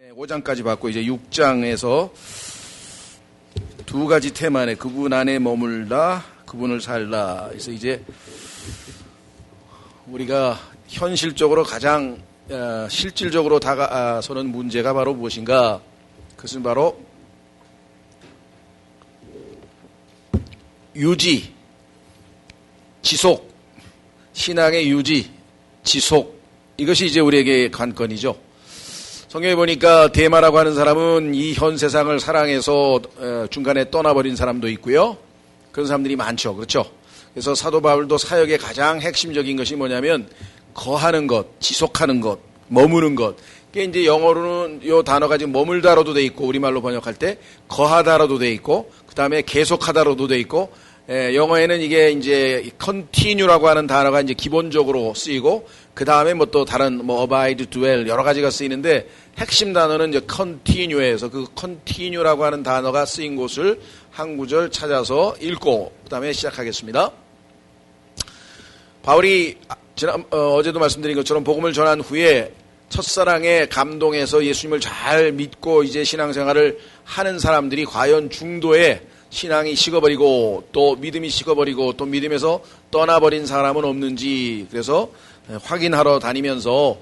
5장까지 봤고 이제 6장에서 두 가지 테마네. 그분 안에 머물다, 그분을 살다. 그래서 이제 우리가 현실적으로 가장 실질적으로 다가서는 문제가 바로 무엇인가? 그것은 바로 유지, 지속, 신앙의 유지, 지속. 이것이 이제 우리에게 관건이죠. 성경에 보니까 데마라고 하는 사람은 이 현 세상을 사랑해서 중간에 떠나버린 사람도 있고요. 그런 사람들이 많죠. 그렇죠? 그래서 사도 바울도 사역의 가장 핵심적인 것이 뭐냐면 거하는 것, 지속하는 것, 머무는 것. 이게 이제 영어로는 이 단어가 지금 머물다로도 돼 있고 우리말로 번역할 때 거하다로도 돼 있고 그 다음에 계속하다로도 돼 있고 영어에는 이게 이제 continue라고 하는 단어가 이제 기본적으로 쓰이고 그 다음에 뭐 또 다른 뭐 abide, dwell 여러 가지가 쓰이는데 핵심 단어는 이제 continue에서 그 continue라고 하는 단어가 쓰인 곳을 한 구절 찾아서 읽고 그 다음에 시작하겠습니다. 바울이 어제도 말씀드린 것처럼 복음을 전한 후에 첫사랑에 감동해서 예수님을 잘 믿고 이제 신앙생활을 하는 사람들이 과연 중도에 신앙이 식어버리고 또 믿음이 식어버리고 또 믿음에서 떠나버린 사람은 없는지 그래서 확인하러 다니면서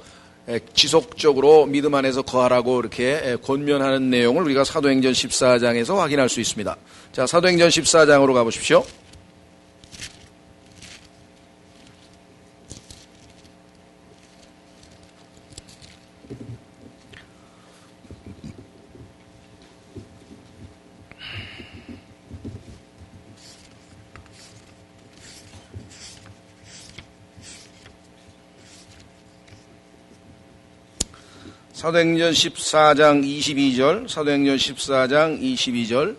지속적으로 믿음 안에서 거하라고 이렇게 권면하는 내용을 우리가 사도행전 14장에서 확인할 수 있습니다. 자, 사도행전 14장으로 가보십시오. 사도행전 14장 22절, 사도행전 14장 22절.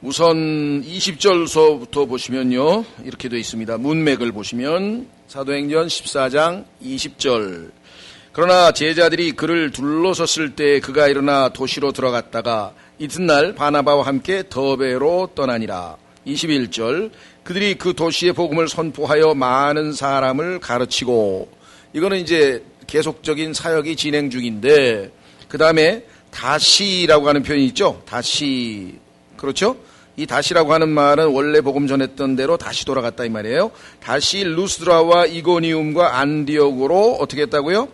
우선 20절서부터 보시면요. 이렇게 되어 있습니다. 문맥을 보시면 사도행전 14장 20절. 그러나 제자들이 그를 둘러섰을 때 그가 일어나 도시로 들어갔다가 이튿날 바나바와 함께 더베로 떠나니라. 21절. 그들이 그 도시의 복음을 선포하여 많은 사람을 가르치고 이거는 이제 계속적인 사역이 진행 중인데 그 다음에 다시라고 하는 표현이 있죠. 다시. 그렇죠? 이 다시라고 하는 말은 원래 복음 전했던 대로 다시 돌아갔다 이 말이에요. 다시 루스드라와 이고니움과 안디옥으로 어떻게 했다고요?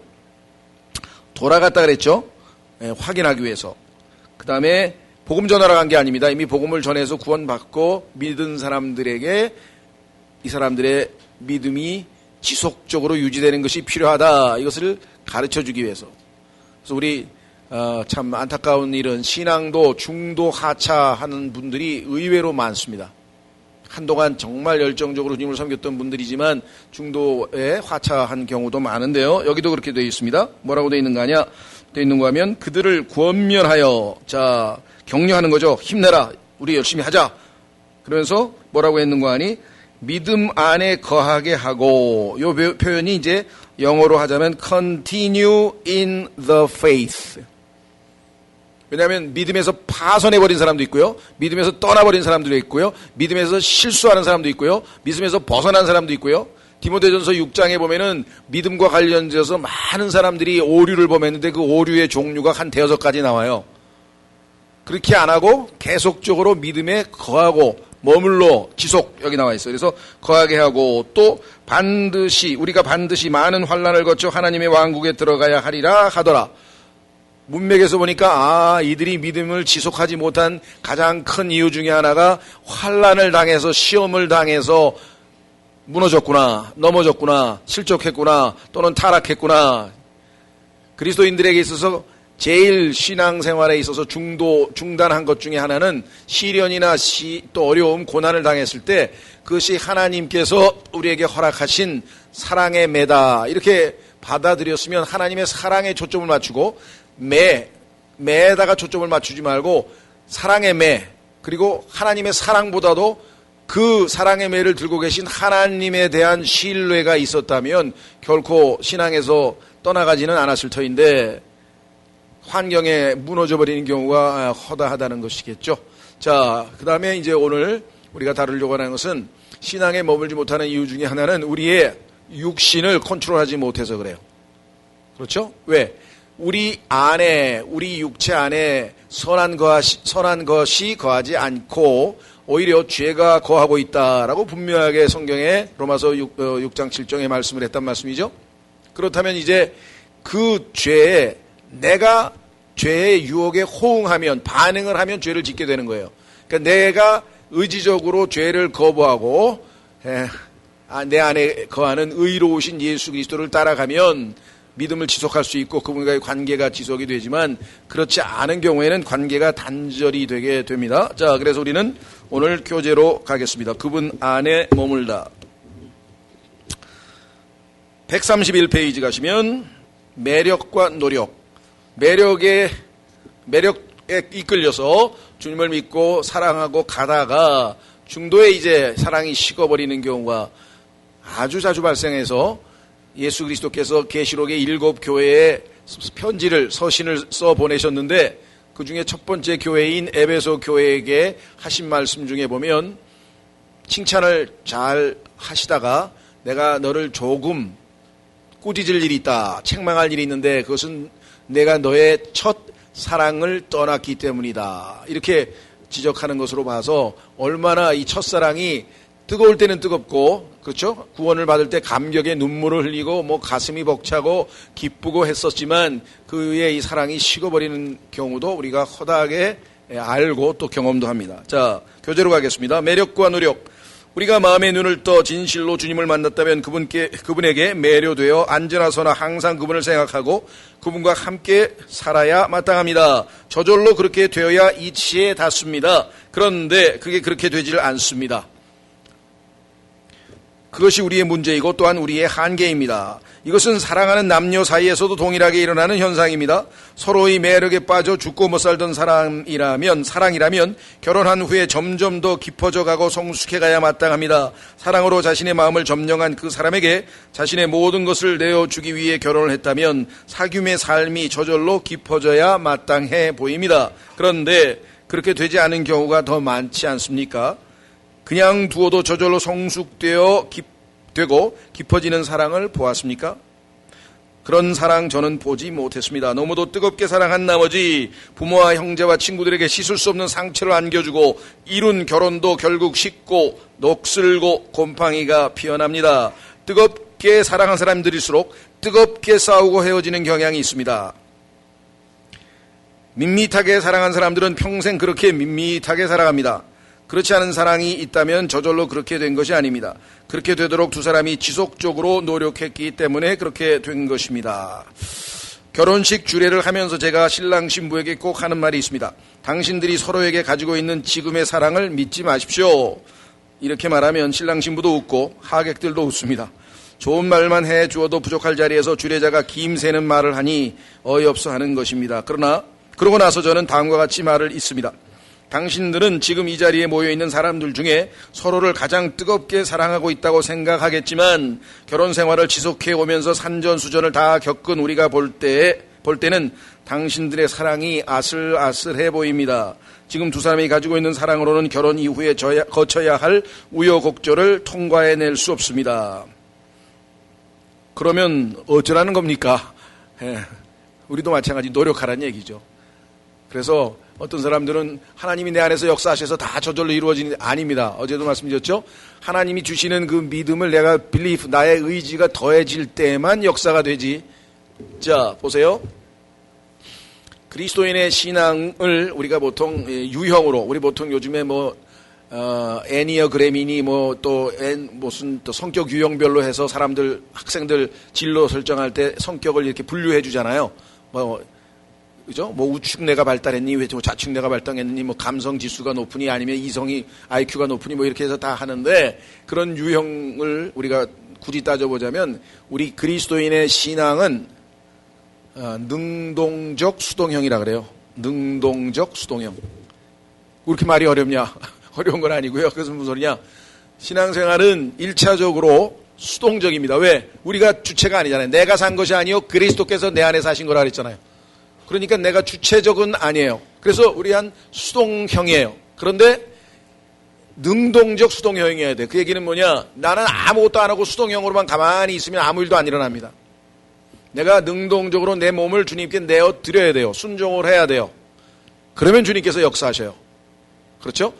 돌아갔다 그랬죠. 확인하기 위해서. 그 다음에 복음 전하러 간 게 아닙니다. 이미 복음을 전해서 구원받고 믿은 사람들에게 이 사람들의 믿음이 지속적으로 유지되는 것이 필요하다. 이것을 가르쳐주기 위해서. 그래서 우리 참 안타까운 일은 신앙도 중도 하차하는 분들이 의외로 많습니다. 한동안 정말 열정적으로 주님을 섬겼던 분들이지만 중도에 하차한 경우도 많은데요. 여기도 그렇게 되어 있습니다. 뭐라고 되어 있는가 하면 그들을 권면하여 자 격려하는 거죠. 힘내라. 우리 열심히 하자. 그러면서 뭐라고 했는가 하니 믿음 안에 거하게 하고 이 표현이 이제 영어로 하자면 continue in the faith. 왜냐하면 믿음에서 파손해버린 사람도 있고요. 믿음에서 떠나버린 사람도 있고요. 믿음에서 실수하는 사람도 있고요. 믿음에서 벗어난 사람도 있고요. 디모데전서 6장에 보면은 믿음과 관련돼서 많은 사람들이 오류를 범했는데 그 오류의 종류가 한 5가지 나와요. 그렇게 안 하고 계속적으로 믿음에 거하고 머물러 지속 여기 나와 있어요. 그래서 거하게 하고 또 우리가 반드시 많은 환난을 거쳐 하나님의 왕국에 들어가야 하리라 하더라. 문맥에서 보니까 이들이 믿음을 지속하지 못한 가장 큰 이유 중에 하나가 환난을 당해서 시험을 당해서 무너졌구나, 넘어졌구나, 실족했구나, 또는 타락했구나. 그리스도인들에게 있어서 제일 신앙생활에 있어서 중단한 것 중에 하나는 시련이나 또 어려움, 고난을 당했을 때 그것이 하나님께서 우리에게 허락하신 사랑의 매다 이렇게 받아들였으면 하나님의 사랑에 초점을 맞추고 매에다가 초점을 맞추지 말고 사랑의 매 그리고 하나님의 사랑보다도 그 사랑의 매를 들고 계신 하나님에 대한 신뢰가 있었다면 결코 신앙에서 떠나가지는 않았을 터인데 환경에 무너져버리는 경우가 허다하다는 것이겠죠. 자, 그 다음에 이제 오늘 우리가 다루려고 하는 것은 신앙에 머물지 못하는 이유 중에 하나는 우리의 육신을 컨트롤하지 못해서 그래요. 그렇죠? 왜? 우리 안에, 우리 육체 안에 선한 것이 거하지 않고 오히려 죄가 거하고 있다라고 분명하게 성경에 로마서 6장 7절에 말씀을 했단 말씀이죠. 그렇다면 이제 그 죄에 내가 죄의 유혹에 호응하면, 반응을 하면 죄를 짓게 되는 거예요. 그러니까 내가 의지적으로 죄를 거부하고 내 안에 거하는 의로우신 예수 그리스도를 따라가면 믿음을 지속할 수 있고 그분과의 관계가 지속이 되지만, 그렇지 않은 경우에는 관계가 단절이 되게 됩니다. 자, 그래서 우리는 오늘 교재로 가겠습니다. 그분 안에 머물다. 131페이지 가시면 매력과 노력. 매력에 이끌려서 주님을 믿고 사랑하고 가다가 중도에 이제 사랑이 식어버리는 경우가 아주 자주 발생해서 예수 그리스도께서 계시록의 7 교회에 편지를, 서신을 써 보내셨는데 그 중에 첫 번째 교회인 에베소 교회에게 하신 말씀 중에 보면, 칭찬을 잘 하시다가 내가 너를 조금 꾸짖을 일이 있다, 책망할 일이 있는데 그것은 내가 너의 첫 사랑을 떠났기 때문이다, 이렇게 지적하는 것으로 봐서 얼마나 이 첫사랑이 뜨거울 때는 뜨겁고, 그렇죠? 구원을 받을 때 감격의 눈물을 흘리고 뭐 가슴이 벅차고 기쁘고 했었지만 그의 이 사랑이 식어버리는 경우도 우리가 허다하게 알고 또 경험도 합니다. 자, 교재로 가겠습니다. 매력과 노력. 우리가 마음의 눈을 떠 진실로 주님을 만났다면 그분에게 매료되어 안전하서나 항상 그분을 생각하고 그분과 함께 살아야 마땅합니다. 저절로 그렇게 되어야 이치에 닿습니다. 그런데 그게 그렇게 되질 않습니다. 그것이 우리의 문제이고 또한 우리의 한계입니다. 이것은 사랑하는 남녀 사이에서도 동일하게 일어나는 현상입니다. 서로의 매력에 빠져 죽고 못 살던 사랑이라면 결혼한 후에 점점 더 깊어져 가고 성숙해가야 마땅합니다. 사랑으로 자신의 마음을 점령한 그 사람에게 자신의 모든 것을 내어주기 위해 결혼을 했다면 사귐의 삶이 저절로 깊어져야 마땅해 보입니다. 그런데 그렇게 되지 않은 경우가 더 많지 않습니까? 그냥 두어도 저절로 성숙되고 깊어지는 사랑을 보았습니까? 그런 사랑 저는 보지 못했습니다. 너무도 뜨겁게 사랑한 나머지 부모와 형제와 친구들에게 씻을 수 없는 상처를 안겨주고 이룬 결혼도 결국 식고 녹슬고 곰팡이가 피어납니다. 뜨겁게 사랑한 사람들일수록 뜨겁게 싸우고 헤어지는 경향이 있습니다. 밋밋하게 사랑한 사람들은 평생 그렇게 밋밋하게 살아갑니다. 그렇지 않은 사랑이 있다면 저절로 그렇게 된 것이 아닙니다. 그렇게 되도록 두 사람이 지속적으로 노력했기 때문에 그렇게 된 것입니다. 결혼식 주례를 하면서 제가 신랑 신부에게 꼭 하는 말이 있습니다. 당신들이 서로에게 가지고 있는 지금의 사랑을 믿지 마십시오. 이렇게 말하면 신랑 신부도 웃고 하객들도 웃습니다. 좋은 말만 해주어도 부족할 자리에서 주례자가 김새는 말을 하니 어이없어 하는 것입니다. 그러고 나서 저는 다음과 같이 말을 잇습니다. 당신들은 지금 이 자리에 모여있는 사람들 중에 서로를 가장 뜨겁게 사랑하고 있다고 생각하겠지만 결혼 생활을 지속해 오면서 산전수전을 다 겪은 우리가 볼 때는 당신들의 사랑이 아슬아슬해 보입니다. 지금 두 사람이 가지고 있는 사랑으로는 결혼 이후에 거쳐야 할 우여곡절을 통과해낼 수 없습니다. 그러면 어쩌라는 겁니까? 우리도 마찬가지 노력하라는 얘기죠. 그래서 어떤 사람들은 하나님이 내 안에서 역사하셔서 다 저절로 이루어지는 게 아닙니다. 어제도 말씀드렸죠. 하나님이 주시는 그 믿음을 내가 나의 의지가 더해질 때만 역사가 되지. 자, 보세요. 그리스도인의 신앙을 우리가 보통 유형으로, 우리 보통 요즘에 애니어그램이니 무슨 또 성격 유형별로 해서 학생들 진로 설정할 때 성격을 이렇게 분류해 주잖아요. 그죠? 우측내가 발달했니, 좌측내가 발달했니, 감성 지수가 높으니, 아니면 이성이 IQ가 높으니, 이렇게 해서 다 하는데, 그런 유형을 우리가 굳이 따져보자면, 우리 그리스도인의 신앙은, 능동적 수동형이라 그래요. 능동적 수동형. 왜 이렇게 말이 어렵냐? 어려운 건 아니고요. 그래서 무슨 소리냐? 신앙생활은 1차적으로 수동적입니다. 왜? 우리가 주체가 아니잖아요. 내가 산 것이 아니요. 그리스도께서 내 안에 사신 거라 그랬잖아요. 그러니까 내가 주체적은 아니에요. 그래서 우리 한 수동형이에요. 그런데 능동적 수동형이어야 돼. 그 얘기는 뭐냐? 나는 아무것도 안 하고 수동형으로만 가만히 있으면 아무 일도 안 일어납니다. 내가 능동적으로 내 몸을 주님께 내어 드려야 돼요. 순종을 해야 돼요. 그러면 주님께서 역사하셔요. 그렇죠?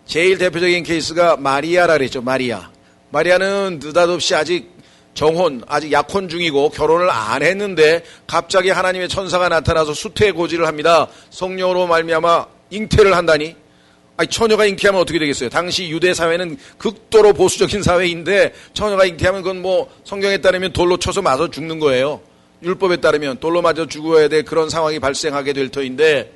제일 대표적인 케이스가 마리아라 그랬죠. 마리아는 느닷없이 아직 아직 약혼 중이고 결혼을 안 했는데 갑자기 하나님의 천사가 나타나서 수태고지를 합니다. 성령으로 말미암아 잉태를 한다니. 아니, 처녀가 잉태하면 어떻게 되겠어요? 당시 유대 사회는 극도로 보수적인 사회인데 처녀가 잉태하면 그건 뭐 성경에 따르면 돌로 쳐서 맞아 죽는 거예요. 율법에 따르면 돌로 맞아 죽어야 될 그런 상황이 발생하게 될 터인데,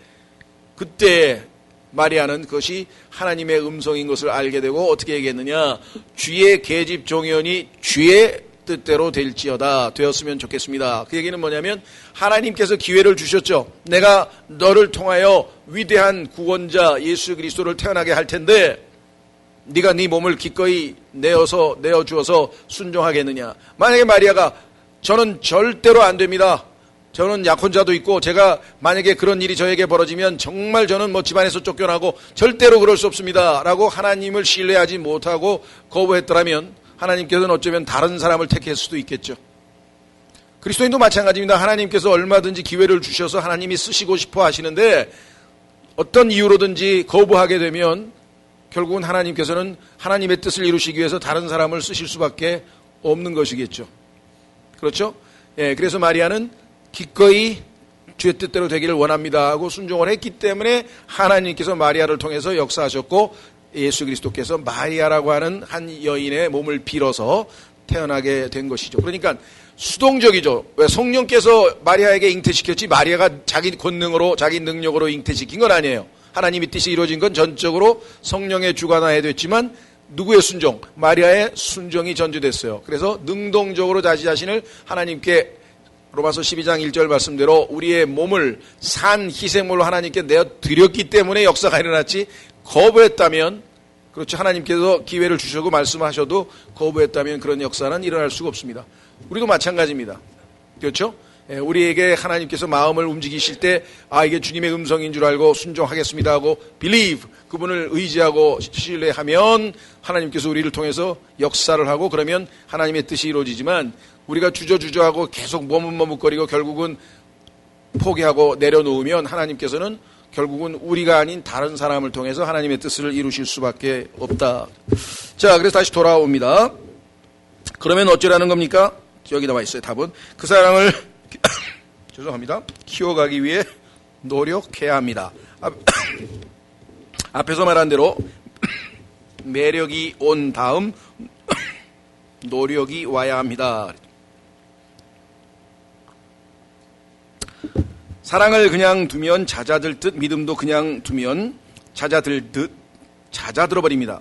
그때 마리아는 그것이 하나님의 음성인 것을 알게 되고 어떻게 얘기했느냐? 주의 계집 종연이 주의 뜻대로 될지어다, 되었으면 좋겠습니다. 그 얘기는 뭐냐면 하나님께서 기회를 주셨죠. 내가 너를 통하여 위대한 구원자 예수 그리스도를 태어나게 할 텐데 네가 네 몸을 기꺼이 내어주어서 순종하겠느냐. 만약에 마리아가 저는 절대로 안 됩니다. 저는 약혼자도 있고 제가 만약에 그런 일이 저에게 벌어지면 정말 저는 뭐 집안에서 쫓겨나고 절대로 그럴 수 없습니다 라고 하나님을 신뢰하지 못하고 거부했더라면 하나님께서는 어쩌면 다른 사람을 택했을 수도 있겠죠. 그리스도인도 마찬가지입니다. 하나님께서 얼마든지 기회를 주셔서 하나님이 쓰시고 싶어 하시는데 어떤 이유로든지 거부하게 되면 결국은 하나님께서는 하나님의 뜻을 이루시기 위해서 다른 사람을 쓰실 수밖에 없는 것이겠죠. 그렇죠? 예, 그래서 마리아는 기꺼이 주의 뜻대로 되기를 원합니다 하고 순종을 했기 때문에 하나님께서 마리아를 통해서 역사하셨고 예수 그리스도께서 마리아라고 하는 한 여인의 몸을 빌어서 태어나게 된 것이죠. 그러니까 수동적이죠. 왜? 성령께서 마리아에게 잉태시켰지 마리아가 자기 권능으로 자기 능력으로 잉태시킨 건 아니에요. 하나님의 뜻이 이루어진 건 전적으로 성령의 주관하에 됐지만 누구의 순종? 마리아의 순종이 전제됐어요. 그래서 능동적으로 자신을 하나님께, 로마서 12장 1절 말씀대로 우리의 몸을 산 희생물로 하나님께 내어드렸기 때문에 역사가 일어났지, 거부했다면, 그렇죠, 하나님께서 기회를 주시고 말씀하셔도 거부했다면 그런 역사는 일어날 수가 없습니다. 우리도 마찬가지입니다. 그렇죠? 우리에게 하나님께서 마음을 움직이실 때 이게 주님의 음성인 줄 알고 순종하겠습니다 하고 believe, 그분을 의지하고 신뢰하면 하나님께서 우리를 통해서 역사를 하고 그러면 하나님의 뜻이 이루어지지만, 우리가 주저주저하고 계속 머뭇머뭇거리고 결국은 포기하고 내려놓으면 하나님께서는 결국은 우리가 아닌 다른 사람을 통해서 하나님의 뜻을 이루실 수밖에 없다. 자, 그래서 다시 돌아옵니다. 그러면 어쩌라는 겁니까? 여기 나와 있어요. 답은 그 사랑을 죄송합니다. 키워가기 위해 노력해야 합니다. 앞에서 말한 대로 매력이 온 다음 노력이 와야 합니다. 사랑을 그냥 두면 잦아들 듯, 믿음도 그냥 두면 잦아들 듯 잦아들어버립니다.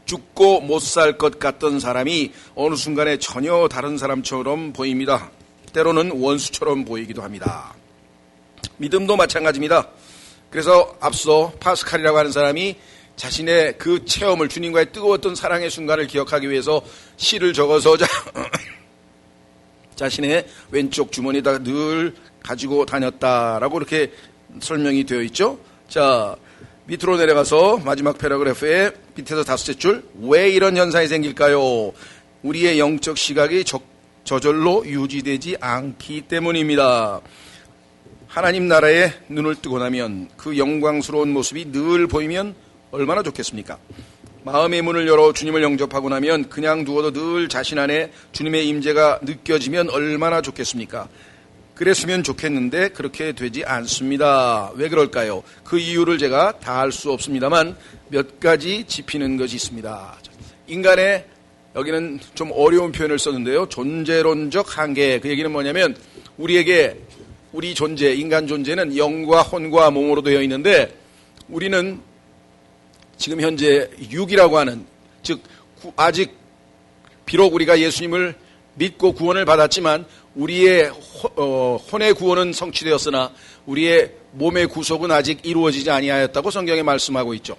죽고 못 살 것 같던 사람이 어느 순간에 전혀 다른 사람처럼 보입니다. 때로는 원수처럼 보이기도 합니다. 믿음도 마찬가지입니다. 그래서 앞서 파스칼이라고 하는 사람이 자신의 그 체험을, 주님과의 뜨거웠던 사랑의 순간을 기억하기 위해서 시를 적어서 자신의 왼쪽 주머니에다가 늘 가지고 다녔다라고 이렇게 설명이 되어 있죠. 자, 밑으로 내려가서 마지막 패러그래프의 밑에서 5째 줄, 왜 이런 현상이 생길까요? 우리의 영적 시각이 저절로 유지되지 않기 때문입니다. 하나님 나라에 눈을 뜨고 나면 그 영광스러운 모습이 늘 보이면 얼마나 좋겠습니까? 마음의 문을 열어 주님을 영접하고 나면 그냥 두어도 늘 자신 안에 주님의 임재가 느껴지면 얼마나 좋겠습니까? 그랬으면 좋겠는데 그렇게 되지 않습니다. 왜 그럴까요? 그 이유를 제가 다 알 수 없습니다만 몇 가지 짚이는 것이 있습니다. 인간의, 여기는 좀 어려운 표현을 썼는데요, 존재론적 한계. 그 얘기는 뭐냐면 우리에게, 우리 존재, 인간 존재는 영과 혼과 몸으로 되어 있는데 우리는 지금 현재 육이라고 하는, 즉 아직 비록 우리가 예수님을 믿고 구원을 받았지만 우리의 혼의 구원은 성취되었으나 우리의 몸의 구속은 아직 이루어지지 아니하였다고 성경에 말씀하고 있죠.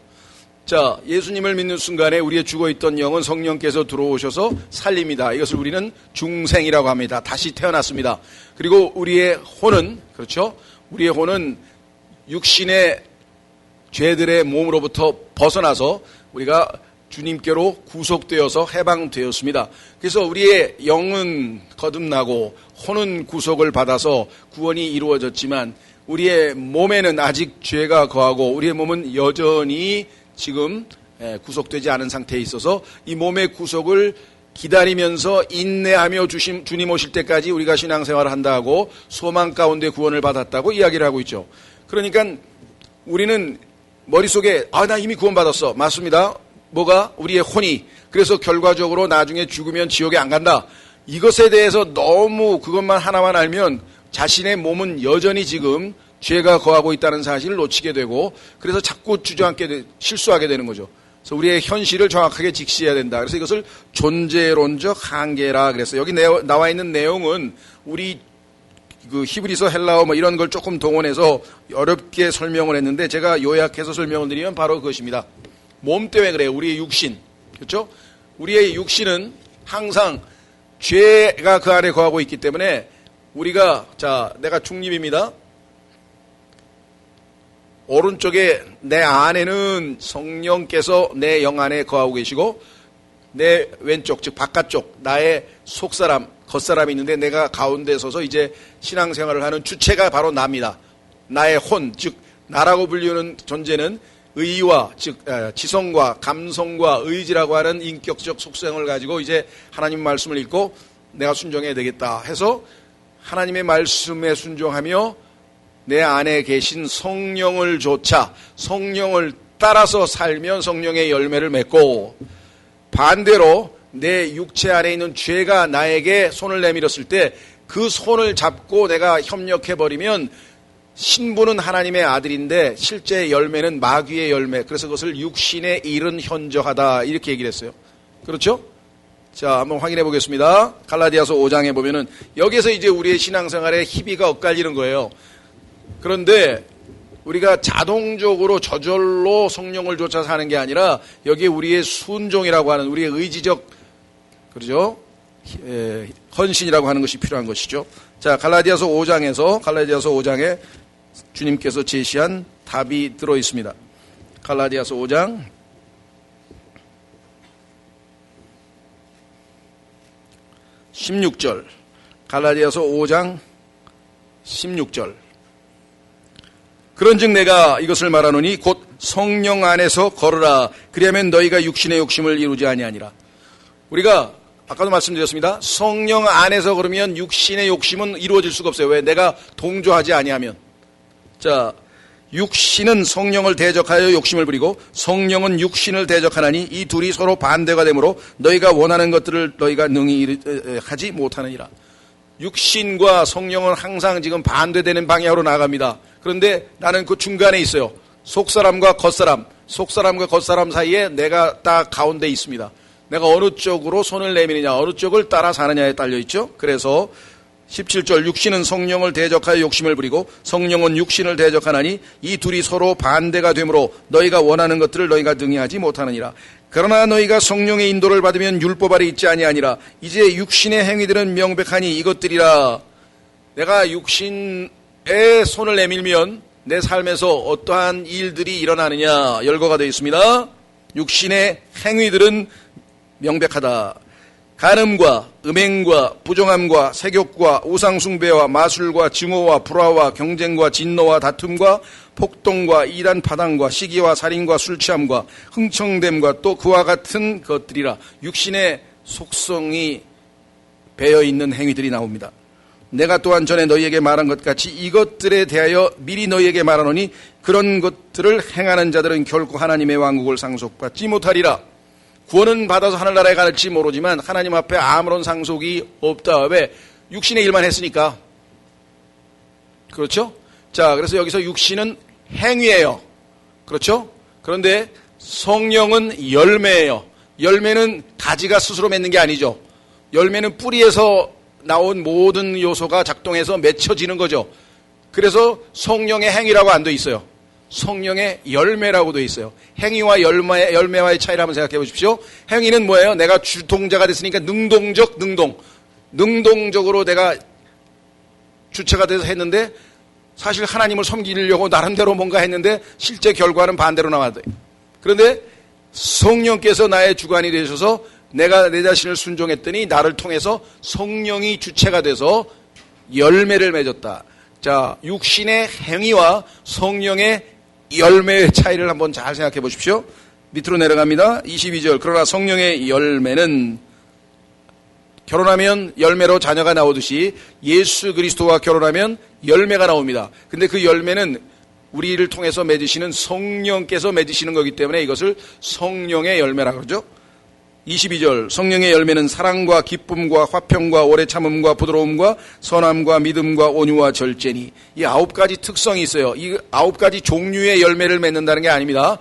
자, 예수님을 믿는 순간에 우리의 죽어있던 영은 성령께서 들어오셔서 살립니다. 이것을 우리는 중생이라고 합니다. 다시 태어났습니다. 그리고 우리의 혼은, 그렇죠? 우리의 혼은 육신의 죄들의 몸으로부터 벗어나서 우리가 주님께로 구속되어서 해방되었습니다. 그래서 우리의 영은 거듭나고 혼은 구속을 받아서 구원이 이루어졌지만 우리의 몸에는 아직 죄가 거하고 우리의 몸은 여전히 지금 구속되지 않은 상태에 있어서 이 몸의 구속을 기다리면서 인내하며 주님 오실 때까지 우리가 신앙생활을 한다고 소망 가운데 구원을 받았다고 이야기를 하고 있죠. 그러니까 우리는 머릿속에 나 이미 구원받았어. 맞습니다. 뭐가? 우리의 혼이. 그래서 결과적으로 나중에 죽으면 지옥에 안 간다. 이것에 대해서 너무 그것만 하나만 알면 자신의 몸은 여전히 지금 죄가 거하고 있다는 사실을 놓치게 되고 그래서 자꾸 실수하게 되는 거죠. 그래서 우리의 현실을 정확하게 직시해야 된다. 그래서 이것을 존재론적 한계라 그랬어요. 여기 나와 있는 내용은 우리 그 히브리서 헬라어 이런 걸 조금 동원해서 어렵게 설명을 했는데 제가 요약해서 설명을 드리면 바로 그것입니다. 몸 때문에 그래요. 우리의 육신. 그렇죠? 우리의 육신은 항상 죄가 그 안에 거하고 있기 때문에 우리가 내가 중립입니다. 오른쪽에 내 안에는 성령께서 내 영 안에 거하고 계시고 내 왼쪽 즉 바깥쪽 나의 속사람 겉사람이 있는데 내가 가운데 서서 이제 신앙생활을 하는 주체가 바로 나입니다. 나의 혼 즉 나라고 불리는 존재는 의와 즉 지성과 감성과 의지라고 하는 인격적 속성을 가지고 이제 하나님 말씀을 읽고 내가 순종해야 되겠다 해서 하나님의 말씀에 순종하며 내 안에 계신 성령을 조차 성령을 따라서 살면 성령의 열매를 맺고 반대로 내 육체 안에 있는 죄가 나에게 손을 내밀었을 때 그 손을 잡고 내가 협력해버리면 신부는 하나님의 아들인데 실제 열매는 마귀의 열매. 그래서 그것을 육신의 일은 현저하다 이렇게 얘기를 했어요. 그렇죠? 자, 한번 확인해 보겠습니다. 갈라디아서 5장에 보면은 여기서 이제 우리의 신앙생활에 희비가 엇갈리는 거예요. 그런데 우리가 자동적으로 저절로 성령을 쫓아 사는 게 아니라 여기에 우리의 순종이라고 하는 우리의 의지적 그렇죠? 헌신이라고 하는 것이 필요한 것이죠. 자, 갈라디아서 5장에 주님께서 제시한 답이 들어 있습니다. 갈라디아서 5장 16절. 갈라디아서 5장 16절. 그런즉 내가 이것을 말하노니 곧 성령 안에서 걸으라. 그리하면 너희가 육신의 욕심을 이루지 아니하니라. 우리가 아까도 말씀드렸습니다. 성령 안에서 걸으면 육신의 욕심은 이루어질 수가 없어요. 왜? 내가 동조하지 아니하면. 자, 육신은 성령을 대적하여 욕심을 부리고 성령은 육신을 대적하나니 이 둘이 서로 반대가 되므로 너희가 원하는 것들을 너희가 능히 하지 못하느니라. 육신과 성령은 항상 지금 반대되는 방향으로 나갑니다. 그런데 나는 그 중간에 있어요. 속사람과 겉사람 사이에 내가 딱 가운데 있습니다. 내가 어느 쪽으로 손을 내미느냐, 어느 쪽을 따라 사느냐에 딸려있죠. 그래서 17절 육신은 성령을 대적하여 욕심을 부리고 성령은 육신을 대적하나니 이 둘이 서로 반대가 되므로 너희가 원하는 것들을 너희가 능히 하지 못하느니라. 그러나 너희가 성령의 인도를 받으면 율법 아래 있지 아니하니라. 이제 육신의 행위들은 명백하니 이것들이라. 내가 육신에 손을 내밀면 내 삶에서 어떠한 일들이 일어나느냐 열거가 되어 있습니다. 육신의 행위들은 명백하다. 간음과 음행과 부정함과 세욕과 우상숭배와 마술과 증오와 불화와 경쟁과 진노와 다툼과 폭동과 이단 파당과 시기와 살인과 술취함과 흥청됨과 또 그와 같은 것들이라. 육신의 속성이 배어있는 행위들이 나옵니다. 내가 또한 전에 너희에게 말한 것 같이 이것들에 대하여 미리 너희에게 말하노니 그런 것들을 행하는 자들은 결코 하나님의 왕국을 상속받지 못하리라. 구원은 받아서 하늘나라에 갈지 모르지만 하나님 앞에 아무런 상속이 없다. 왜? 육신의 일만 했으니까. 그렇죠? 자, 그래서 여기서 육신은 행위예요. 그렇죠? 그런데 성령은 열매예요. 열매는 가지가 스스로 맺는 게 아니죠. 열매는 뿌리에서 나온 모든 요소가 작동해서 맺혀지는 거죠. 그래서 성령의 행위라고 안 돼 있어요. 성령의 열매라고 돼 있어요. 행위와 열매와의 차이를 한번 생각해 보십시오. 행위는 뭐예요? 내가 주동자가 됐으니까 능동적으로 내가 주체가 돼서 했는데 사실 하나님을 섬기려고 나름대로 뭔가 했는데 실제 결과는 반대로 나왔대. 그런데 성령께서 나의 주관이 되셔서 내가 내 자신을 순종했더니 나를 통해서 성령이 주체가 돼서 열매를 맺었다. 자, 육신의 행위와 성령의 열매의 차이를 한번 잘 생각해 보십시오. 밑으로 내려갑니다. 22절. 그러나 성령의 열매는 결혼하면 열매로 자녀가 나오듯이 예수 그리스도와 결혼하면 열매가 나옵니다. 근데 그 열매는 우리를 통해서 맺으시는 성령께서 맺으시는 거기 때문에 이것을 성령의 열매라고 그러죠. 22절. 성령의 열매는 사랑과 기쁨과 화평과 오래 참음과 부드러움과 선함과 믿음과 온유와 절제니. 이 9가지 특성이 있어요. 이 9가지 종류의 열매를 맺는다는 게 아닙니다.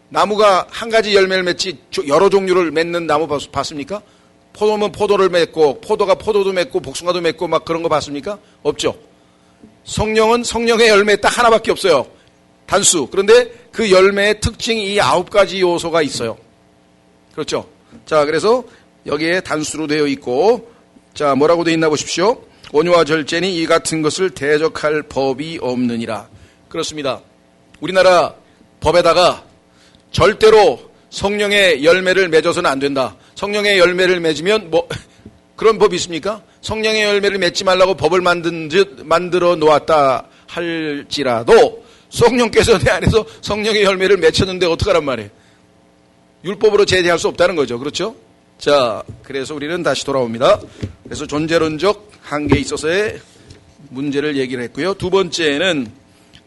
나무가 한 가지 열매를 맺지 여러 종류를 맺는 나무 봤습니까? 포도면 포도를 맺고 포도가 포도도 맺고 복숭아도 맺고 막 그런 거 봤습니까? 없죠. 성령은 성령의 열매 딱 하나밖에 없어요. 단수. 그런데 그 열매의 특징이 이 9가지 요소가 있어요. 그렇죠. 자, 그래서 여기에 단수로 되어 있고, 자, 뭐라고 되어 있나 보십시오. 온유와 절제니 이 같은 것을 대적할 법이 없느니라. 그렇습니다. 우리나라 법에다가 절대로 성령의 열매를 맺어서는 안 된다. 성령의 열매를 맺으면 그런 법이 있습니까? 성령의 열매를 맺지 말라고 법을 만들어 놓았다 할지라도 성령께서 내 안에서 성령의 열매를 맺혔는데 어떡하란 말이에요. 율법으로 제재할 수 없다는 거죠. 그렇죠? 자, 그래서 우리는 다시 돌아옵니다. 그래서 존재론적 한계에 있어서의 문제를 얘기를 했고요. 두 번째는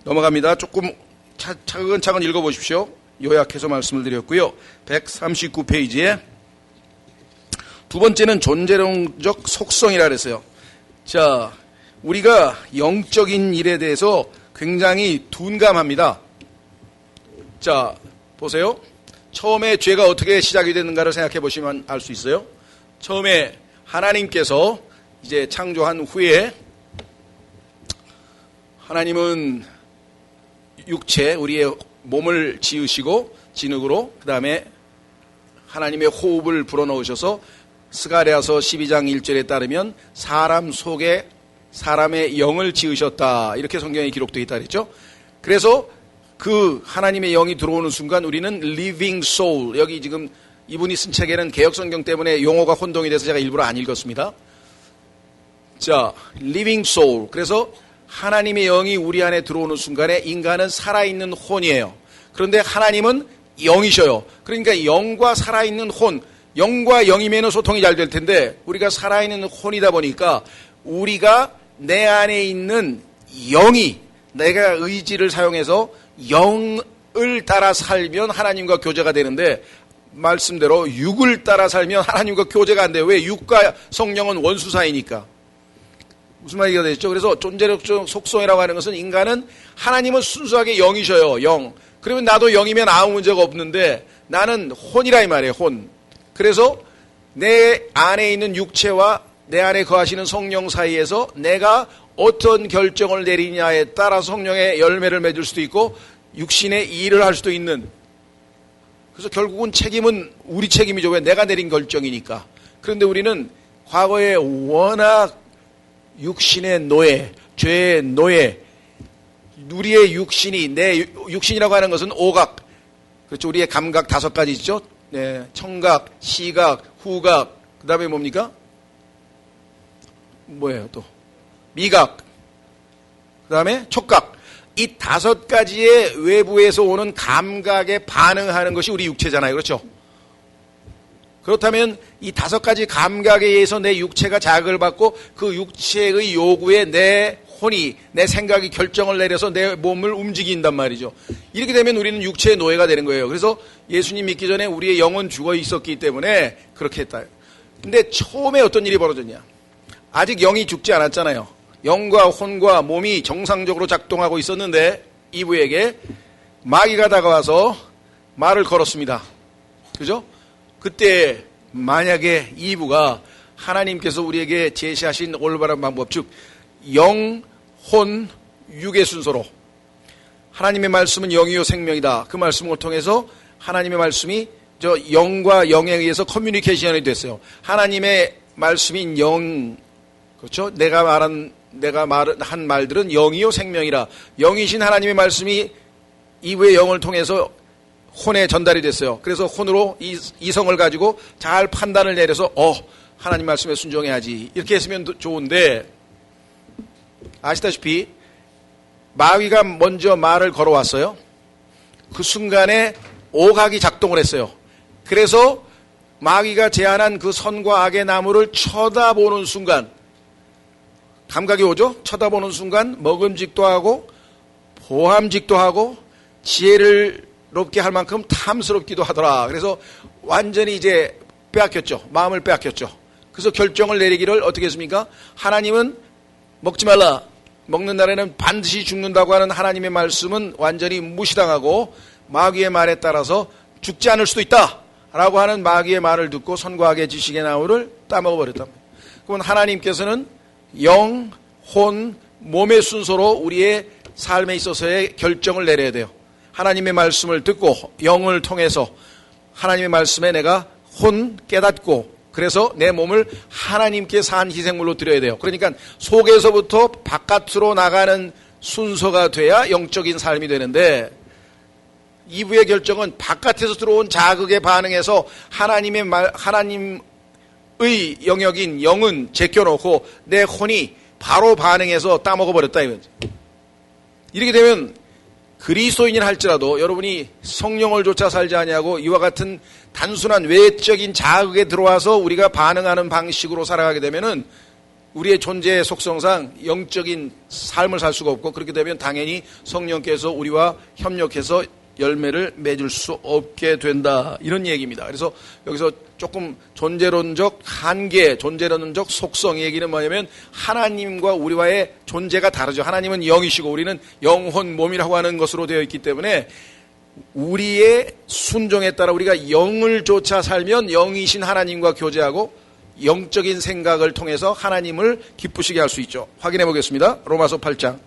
넘어갑니다. 조금 차근차근 읽어보십시오. 요약해서 말씀을 드렸고요. 139페이지에 두 번째는 존재론적 속성이라 그랬어요. 자, 우리가 영적인 일에 대해서 굉장히 둔감합니다. 자, 보세요. 처음에 죄가 어떻게 시작이 됐는가를 생각해 보시면 알 수 있어요. 처음에 하나님께서 이제 창조한 후에 하나님은 육체, 우리의 몸을 지으시고 진흙으로 그 다음에 하나님의 호흡을 불어넣으셔서 스가랴서 12장 1절에 따르면 사람 속에 사람의 영을 지으셨다. 이렇게 성경에 기록되어 있다 그랬죠. 그래서 그 하나님의 영이 들어오는 순간 우리는 living soul, 여기 지금 이분이 쓴 책에는 개역성경 때문에 용어가 혼동이 돼서 제가 일부러 안 읽었습니다. 자, living soul. 그래서 하나님의 영이 우리 안에 들어오는 순간에 인간은 살아있는 혼이에요. 그런데 하나님은 영이셔요. 그러니까 영과 살아있는 혼, 영과 영이면 소통이 잘 될 텐데 우리가 살아있는 혼이다 보니까 우리가 내 안에 있는 영이 내가 의지를 사용해서 영을 따라 살면 하나님과 교제가 되는데 말씀대로 육을 따라 살면 하나님과 교제가 안 돼요. 왜? 육과 성령은 원수 사이니까. 무슨 말이가 되죠? 그래서 존재력 속성이라고 하는 것은 인간은 하나님은 순수하게 영이셔요. 영. 그러면 나도 영이면 아무 문제가 없는데 나는 혼이라 이 말이에요. 혼. 그래서 내 안에 있는 육체와 내 안에 거하시는 성령 사이에서 내가 어떤 결정을 내리냐에 따라 성령의 열매를 맺을 수도 있고 육신의 일을 할 수도 있는, 그래서 결국은 책임은 우리 책임이죠. 왜? 내가 내린 결정이니까. 그런데 우리는 과거에 워낙 육신의 노예, 죄의 노예, 우리의 육신이, 내 육신이라고 하는 것은 오각, 그렇죠. 우리의 감각 5가지 있죠. 네, 청각, 시각, 후각, 그 다음에 뭡니까? 뭐예요 또? 미각, 그 다음에 촉각. 이 5가지의 외부에서 오는 감각에 반응하는 것이 우리 육체잖아요. 그렇죠? 그렇다면 이 5가지 감각에 의해서 내 육체가 자극을 받고 그 육체의 요구에 내 혼이, 내 생각이 결정을 내려서 내 몸을 움직인단 말이죠. 이렇게 되면 우리는 육체의 노예가 되는 거예요. 그래서 예수님 믿기 전에 우리의 영은 죽어 있었기 때문에 그렇게 했다. 근데 처음에 어떤 일이 벌어졌냐? 아직 영이 죽지 않았잖아요. 영과 혼과 몸이 정상적으로 작동하고 있었는데 이브에게 마귀가 다가와서 말을 걸었습니다. 그죠? 그때 만약에 이브가 하나님께서 우리에게 제시하신 올바른 방법, 즉 영, 혼, 육의 순서로, 하나님의 말씀은 영이요 생명이다. 그 말씀을 통해서 하나님의 말씀이 저 영과 영에 의해서 커뮤니케이션이 됐어요. 하나님의 말씀인 영, 그렇죠? 내가 말한 내가 한 말들은 영이요 생명이라. 영이신 하나님의 말씀이 이브의 영을 통해서 혼에 전달이 됐어요. 그래서 혼으로 이성을 가지고 잘 판단을 내려서 하나님 말씀에 순종해야지 이렇게 했으면 좋은데, 아시다시피 마귀가 먼저 말을 걸어왔어요. 그 순간에 오각이 작동을 했어요. 그래서 마귀가 제안한 그 선과 악의 나무를 쳐다보는 순간 감각이 오죠. 쳐다보는 순간 먹음직도 하고 보함직도 하고 지혜를 롭게 할 만큼 탐스럽기도 하더라. 그래서 완전히 이제 빼앗겼죠. 마음을 빼앗겼죠. 그래서 결정을 내리기를 어떻게 했습니까? 하나님은 먹지 말라. 먹는 날에는 반드시 죽는다고 하는 하나님의 말씀은 완전히 무시당하고 마귀의 말에 따라서 죽지 않을 수도 있다 라고 하는 마귀의 말을 듣고 선과 악의 지식의 나무를 따먹어버렸다. 그러면 하나님께서는 영, 혼, 몸의 순서로 우리의 삶에 있어서의 결정을 내려야 돼요. 하나님의 말씀을 듣고 영을 통해서 하나님의 말씀에 내가 혼 깨닫고, 그래서 내 몸을 하나님께 산 희생물로 드려야 돼요. 그러니까 속에서부터 바깥으로 나가는 순서가 돼야 영적인 삶이 되는데, 이브의 결정은 바깥에서 들어온 자극에 반응해서 하나님의 영역인 영은 제껴놓고 내 혼이 바로 반응해서 따먹어버렸다 이거죠. 이렇게 되면 그리스도인이 할지라도 여러분이 성령을 쫓아 살지 아니하고 이와 같은 단순한 외적인 자극에 들어와서 우리가 반응하는 방식으로 살아가게 되면은 우리의 존재의 속성상 영적인 삶을 살 수가 없고, 그렇게 되면 당연히 성령께서 우리와 협력해서 열매를 맺을 수 없게 된다, 이런 얘기입니다. 그래서 여기서 조금 존재론적 한계, 존재론적 속성 얘기는 뭐냐면 하나님과 우리와의 존재가 다르죠. 하나님은 영이시고 우리는 영혼, 몸이라고 하는 것으로 되어 있기 때문에 우리의 순종에 따라 우리가 영을 쫓아 살면 영이신 하나님과 교제하고 영적인 생각을 통해서 하나님을 기쁘시게 할 수 있죠. 확인해 보겠습니다. 로마서 8장.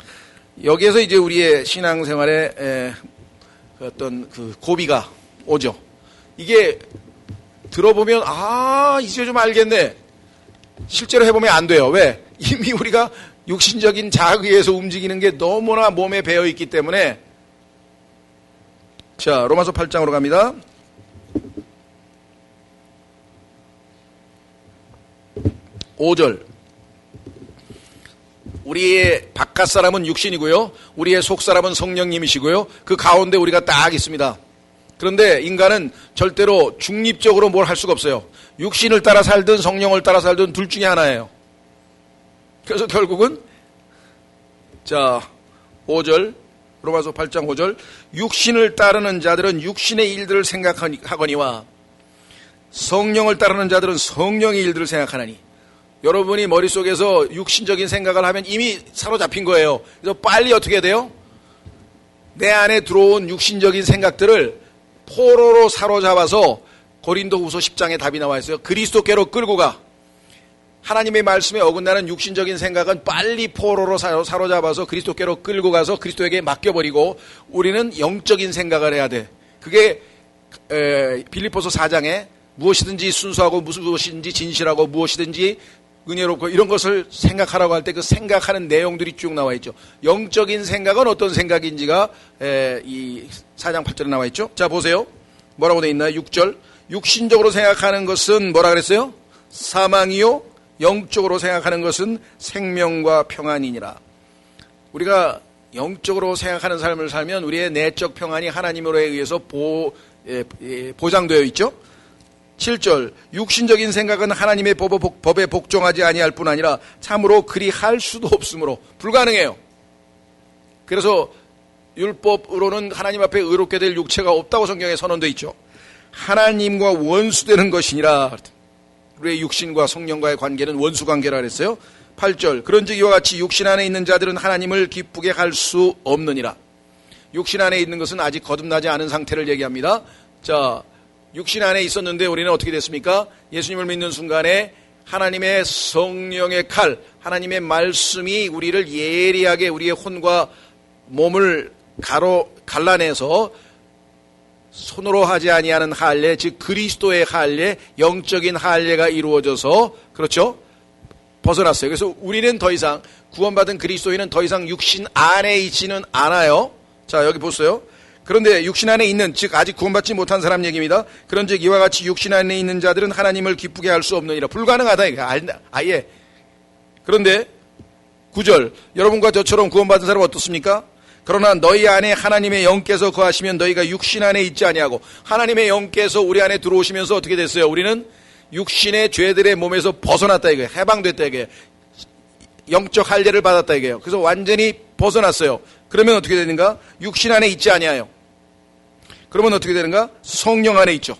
여기에서 이제 우리의 신앙생활에 어떤 그 고비가 오죠. 이게 들어보면 이제 좀 알겠네. 실제로 해보면 안 돼요. 왜? 이미 우리가 육신적인 자극에 의해서 움직이는 게 너무나 몸에 배어있기 때문에. 자, 로마서 8장으로 갑니다. (5절) 우리의 바깥 사람은 육신이고요, 우리의 속 사람은 성령님이시고요, 그 가운데 우리가 딱 있습니다. 그런데 인간은 절대로 중립적으로 뭘 할 수가 없어요. 육신을 따라 살든 성령을 따라 살든 둘 중에 하나예요. 그래서 결국은 자 5절, 로마서 8장 5절, 육신을 따르는 자들은 육신의 일들을 생각하거니와 성령을 따르는 자들은 성령의 일들을 생각하나니. 여러분이 머릿속에서 육신적인 생각을 하면 이미 사로잡힌 거예요. 그래서 빨리 어떻게 해야 돼요? 내 안에 들어온 육신적인 생각들을 포로로 사로잡아서, 고린도후서 10장에 답이 나와 있어요. 그리스도께로 끌고 가. 하나님의 말씀에 어긋나는 육신적인 생각은 빨리 포로로 사로잡아서 그리스도께로 끌고 가서 그리스도에게 맡겨버리고 우리는 영적인 생각을 해야 돼. 그게 빌립보서 4장에 무엇이든지 순수하고 무엇이든지 진실하고 무엇이든지 은혜롭고 이런 것을 생각하라고 할 때 그 생각하는 내용들이 쭉 나와 있죠. 영적인 생각은 어떤 생각인지가 이 4장 8절에 나와 있죠. 자, 보세요. 뭐라고 되어 있나요? 6절. 육신적으로 생각하는 것은 뭐라 그랬어요? 사망이요, 영적으로 생각하는 것은 생명과 평안이니라. 우리가 영적으로 생각하는 삶을 살면 우리의 내적 평안이 하나님으로 의해서 보장되어 있죠. 7절. 육신적인 생각은 하나님의 법에 복종하지 아니할 뿐 아니라 참으로 그리 할 수도 없으므로 불가능해요. 그래서 율법으로는 하나님 앞에 의롭게 될 육체가 없다고 성경에 선언되어 있죠. 하나님과 원수되는 것이니라. 우리의 육신과 성령과의 관계는 원수관계라 그랬어요. 8절. 그런즉 이와 같이 육신 안에 있는 자들은 하나님을 기쁘게 할 수 없느니라. 육신 안에 있는 것은 아직 거듭나지 않은 상태를 얘기합니다. 자, 육신 안에 있었는데 우리는 어떻게 됐습니까? 예수님을 믿는 순간에 하나님의 성령의 칼, 하나님의 말씀이 우리를 예리하게 우리의 혼과 몸을 갈라내서 손으로 하지 아니하는 할례, 즉 그리스도의 할례, 영적인 할례가 이루어져서, 그렇죠? 벗어났어요. 그래서 우리는 더 이상 구원받은 그리스도인은 더 이상 육신 안에 있지는 않아요. 자, 여기 보세요. 그런데 육신 안에 있는, 즉 아직 구원받지 못한 사람 얘기입니다. 그런즉 이와 같이 육신 안에 있는 자들은 하나님을 기쁘게 할 수 없느니라. 불가능하다 이거 아예. 그런데 9절, 여러분과 저처럼 구원받은 사람은 어떻습니까? 그러나 너희 안에 하나님의 영께서 거하시면 너희가 육신 안에 있지 아니하고, 하나님의 영께서 우리 안에 들어오시면서 어떻게 됐어요? 우리는 육신의 죄들의 몸에서 벗어났다 이거예요. 해방됐다 이거예요. 영적 할례를 받았다 이거예요. 그래서 완전히 벗어났어요. 그러면 어떻게 되는가? 육신 안에 있지 아니하여. 그러면 어떻게 되는가? 성령 안에 있죠.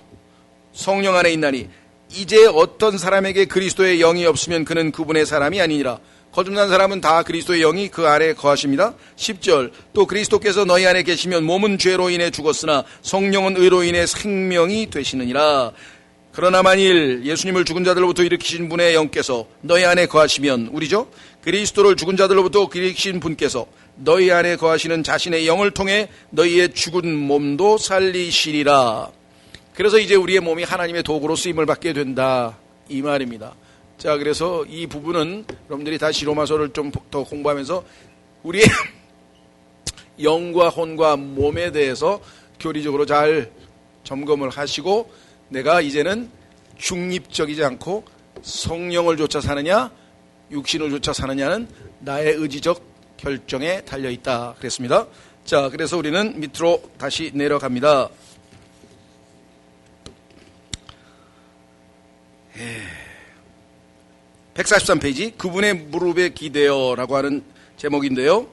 성령 안에 있나니 이제 어떤 사람에게 그리스도의 영이 없으면 그는 그분의 사람이 아니니라. 거듭난 사람은 다 그리스도의 영이 그 안에 거하십니다. 10절, 또 그리스도께서 너희 안에 계시면 몸은 죄로 인해 죽었으나 성령은 의로 인해 생명이 되시느니라. 그러나 만일 예수님을 죽은 자들로부터 일으키신 분의 영께서 너희 안에 거하시면, 우리죠? 그리스도를 죽은 자들로부터 일으키신 분께서 너희 안에 거하시는 자신의 영을 통해 너희의 죽은 몸도 살리시리라. 그래서 이제 우리의 몸이 하나님의 도구로 쓰임을 받게 된다 이 말입니다. 자, 그래서 이 부분은 여러분들이 다시 로마서를 좀 더 공부하면서 우리의 영과 혼과 몸에 대해서 교리적으로 잘 점검을 하시고, 내가 이제는 중립적이지 않고 성령을 쫓아 사느냐 육신을 쫓아 사느냐는 나의 의지적 결정에 달려있다 그랬습니다. 자, 그래서 우리는 밑으로 다시 내려갑니다. 143페이지, 그분의 무릎에 기대어 라고 하는 제목인데요.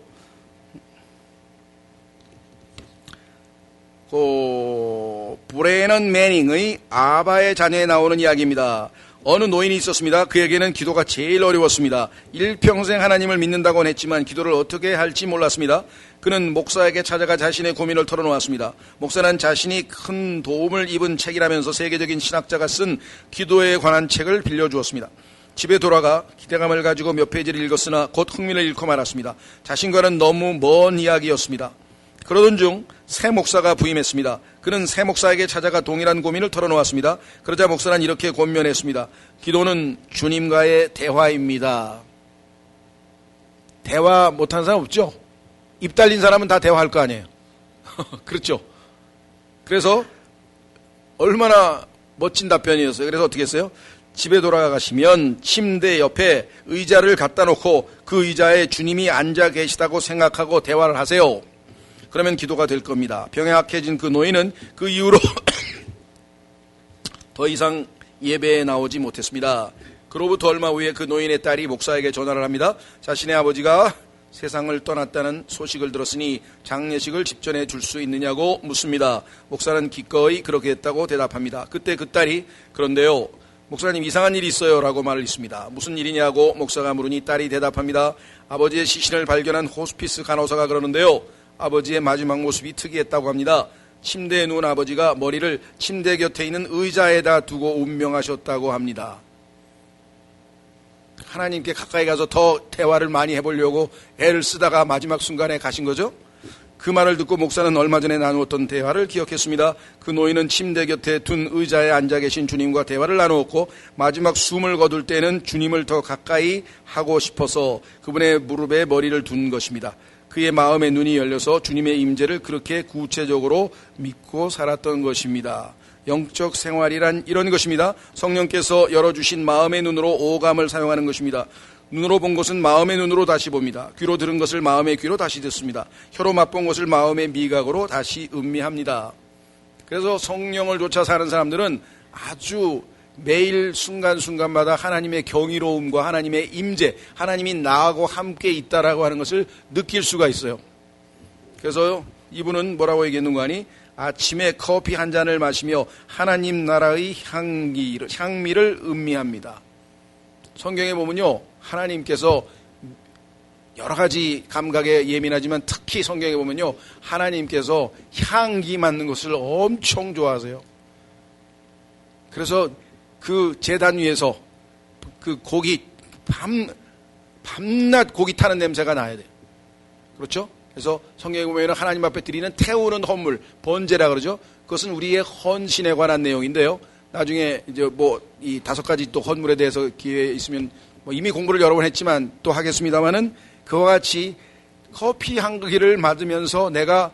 브레넌 매닝의 아바의 자녀에 나오는 이야기입니다. 어느 노인이 있었습니다. 그에게는 기도가 제일 어려웠습니다. 일평생 하나님을 믿는다고는 했지만 기도를 어떻게 할지 몰랐습니다. 그는 목사에게 찾아가 자신의 고민을 털어놓았습니다. 목사는 자신이 큰 도움을 입은 책이라면서 세계적인 신학자가 쓴 기도에 관한 책을 빌려주었습니다. 집에 돌아가 기대감을 가지고 몇 페이지를 읽었으나 곧 흥미를 잃고 말았습니다. 자신과는 너무 먼 이야기였습니다. 그러던 중 새 목사가 부임했습니다. 그는 새 목사에게 찾아가 동일한 고민을 털어놓았습니다. 그러자 목사는 이렇게 권면했습니다. 기도는 주님과의 대화입니다. 대화 못하는 사람 없죠? 입 달린 사람은 다 대화할 거 아니에요. 그렇죠? 그래서 얼마나 멋진 답변이었어요. 그래서 어떻게 했어요? 집에 돌아가시면 침대 옆에 의자를 갖다 놓고 그 의자에 주님이 앉아 계시다고 생각하고 대화를 하세요. 그러면 기도가 될 겁니다. 병에 약해진 그 노인은 그 이후로 더 이상 예배에 나오지 못했습니다. 그로부터 얼마 후에 그 노인의 딸이 목사에게 전화를 합니다. 자신의 아버지가 세상을 떠났다는 소식을 들었으니 장례식을 집전해 줄 수 있느냐고 묻습니다. 목사는 기꺼이 그렇게 했다고 대답합니다. 그때 그 딸이, 그런데요, 목사님 이상한 일이 있어요 라고 말을 했습니다. 무슨 일이냐고 목사가 물으니 딸이 대답합니다. 아버지의 시신을 발견한 호스피스 간호사가 그러는데요, 아버지의 마지막 모습이 특이했다고 합니다. 침대에 누운 아버지가 머리를 침대 곁에 있는 의자에다 두고 운명하셨다고 합니다. 하나님께 가까이 가서 더 대화를 많이 해보려고 애를 쓰다가 마지막 순간에 가신 거죠. 그 말을 듣고 목사는 얼마 전에 나누었던 대화를 기억했습니다. 그 노인은 침대 곁에 둔 의자에 앉아 계신 주님과 대화를 나누었고, 마지막 숨을 거둘 때는 주님을 더 가까이 하고 싶어서 그분의 무릎에 머리를 둔 것입니다. 그의 마음의 눈이 열려서 주님의 임재를 그렇게 구체적으로 믿고 살았던 것입니다. 영적 생활이란 이런 것입니다. 성령께서 열어주신 마음의 눈으로 오감을 사용하는 것입니다. 눈으로 본 것은 마음의 눈으로 다시 봅니다. 귀로 들은 것을 마음의 귀로 다시 듣습니다. 혀로 맛본 것을 마음의 미각으로 다시 음미합니다. 그래서 성령을 쫓아 사는 사람들은 아주 매일 순간순간마다 하나님의 경이로움과 하나님의 임재, 하나님이 나하고 함께 있다라고 하는 것을 느낄 수가 있어요. 그래서 이분은 뭐라고 얘기했는가 하니, 아침에 커피 한 잔을 마시며 하나님 나라의 향미를 음미합니다. 성경에 보면요, 하나님께서 여러 가지 감각에 예민하지만 특히 성경에 보면요, 하나님께서 향기 맡는 것을 엄청 좋아하세요. 그래서 그 제단 위에서 그 고기 밤낮 고기 타는 냄새가 나야 돼요. 그렇죠? 그래서 성경에 보면 하나님 앞에 드리는 태우는 헌물, 번제라 그러죠. 그것은 우리의 헌신에 관한 내용인데요. 나중에 이제 뭐 이 5가지 또 헌물에 대해서 기회 있으면 이미 공부를 여러 번 했지만 또 하겠습니다만은 그와 같이 커피 한 그기를 맞으면서 내가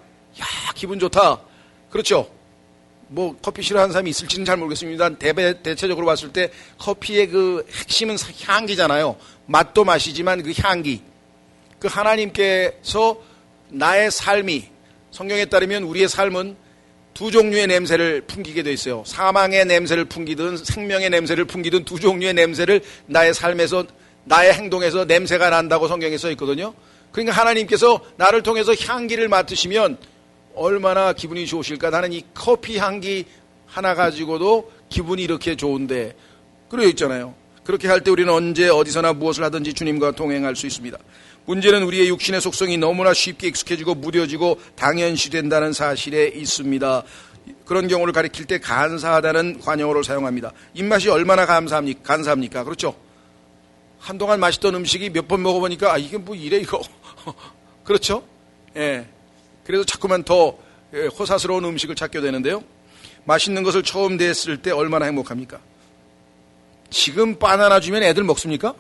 기분 좋다. 그렇죠. 커피 싫어하는 사람이 있을지는 잘 모르겠습니다. 대체적으로 봤을 때 커피의 그 핵심은 향기잖아요. 맛도 맛이지만 그 향기. 그 하나님께서 나의 삶이, 성경에 따르면 우리의 삶은 두 종류의 냄새를 풍기게 돼 있어요. 사망의 냄새를 풍기든 생명의 냄새를 풍기든 두 종류의 냄새를 나의 삶에서, 나의 행동에서 냄새가 난다고 성경에 써 있거든요. 그러니까 하나님께서 나를 통해서 향기를 맡으시면 얼마나 기분이 좋으실까. 나는 이 커피 향기 하나 가지고도 기분이 이렇게 좋은데, 그러고 있잖아요. 그렇게 할 때 우리는 언제 어디서나 무엇을 하든지 주님과 동행할 수 있습니다. 문제는 우리의 육신의 속성이 너무나 쉽게 익숙해지고 무뎌지고 당연시된다는 사실에 있습니다. 그런 경우를 가리킬 때 간사하다는 관용어를 사용합니다. 입맛이 얼마나 간사합니까? 그렇죠? 한동안 맛있던 음식이 몇 번 먹어보니까 이게 이래 이거. 그렇죠? 예. 그래서 자꾸만 더 호사스러운 음식을 찾게 되는데요. 맛있는 것을 처음 됐을 때 얼마나 행복합니까? 지금 바나나 주면 애들 먹습니까?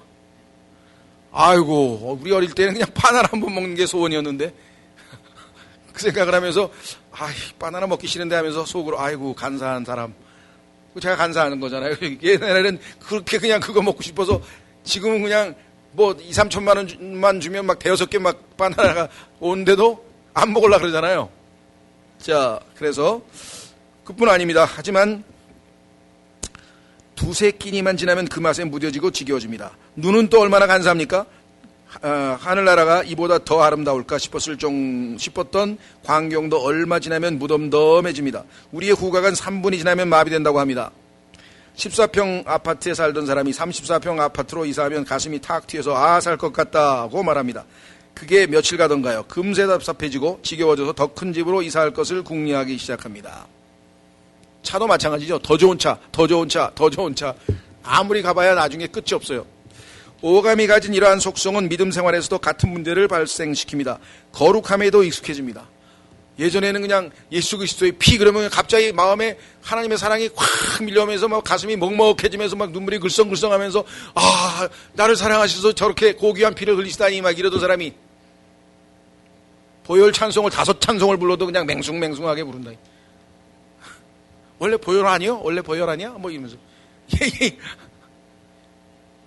아이고, 우리 어릴 때는 그냥 바나나 한 번 먹는 게 소원이었는데 그 생각을 하면서 바나나 먹기 싫은데 하면서 속으로 아이고 간사한 사람. 제가 간사하는 거잖아요. 옛날에는 그렇게 그냥 그거 먹고 싶어서, 지금은 그냥 2, 3천만 원만 주면 막 대여섯 개 막 바나나가 오는데도 안 먹으려고 그러잖아요. 자, 그래서 그뿐 아닙니다. 하지만 두세 끼니만 지나면 그 맛에 무뎌지고 지겨워집니다. 눈은 또 얼마나 간사합니까? 하늘나라가 이보다 더 아름다울까 싶었던 광경도 얼마 지나면 무덤덤해집니다. 우리의 후각은 3분이 지나면 마비된다고 합니다. 14평 아파트에 살던 사람이 34평 아파트로 이사하면 가슴이 탁 튀어서 살 것 같다고 말합니다. 그게 며칠 가던가요. 금세 답답해지고 지겨워져서 더 큰 집으로 이사할 것을 궁리하기 시작합니다. 차도 마찬가지죠. 더 좋은 차, 더 좋은 차, 더 좋은 차. 아무리 가봐야 나중에 끝이 없어요. 오감이 가진 이러한 속성은 믿음 생활에서도 같은 문제를 발생시킵니다. 거룩함에도 익숙해집니다. 예전에는 그냥 예수 그리스도의 피 그러면 갑자기 마음에 하나님의 사랑이 확 밀려오면서 막 가슴이 먹먹해지면서 막 눈물이 글썽글썽하면서 나를 사랑하셔서 저렇게 고귀한 피를 흘리시다니 막 이러던 사람이 보혈 찬송을 5찬송을 불러도 그냥 맹숭맹숭하게 부른다. 원래 보혈 아니요? 원래 보혈 아니야? 이러면서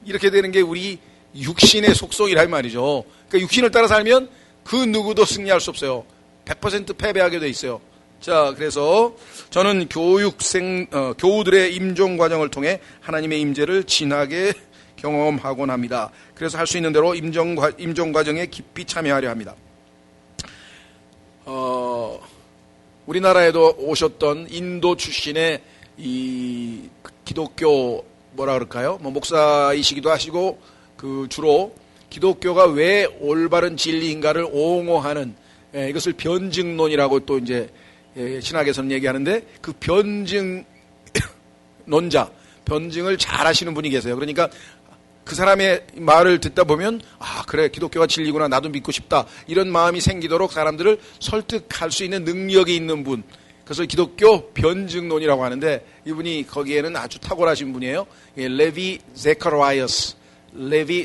이렇게 되는 게 우리 육신의 속성이란 말이죠. 그러니까 육신을 따라 살면 그 누구도 승리할 수 없어요. 100% 패배하게 돼 있어요. 자, 그래서 저는 교우들의 임종 과정을 통해 하나님의 임재를 진하게 경험하곤 합니다. 그래서 할 수 있는 대로 임종 과정에 깊이 참여하려 합니다. 우리나라에도 오셨던 인도 출신의 이 기독교 뭐라 그럴까요? 목사이시기도 하시고 주로 기독교가 왜 올바른 진리인가를 옹호하는 이것을 변증론이라고 또 이제 신학에서는 얘기하는데, 그 변증 논자, 변증을 잘 하시는 분이 계세요. 그러니까 그 사람의 말을 듣다 보면 그래 기독교가 진리구나, 나도 믿고 싶다, 이런 마음이 생기도록 사람들을 설득할 수 있는 능력이 있는 분, 그래서 기독교 변증론이라고 하는데, 이분이 거기에는 아주 탁월하신 분이에요. 레비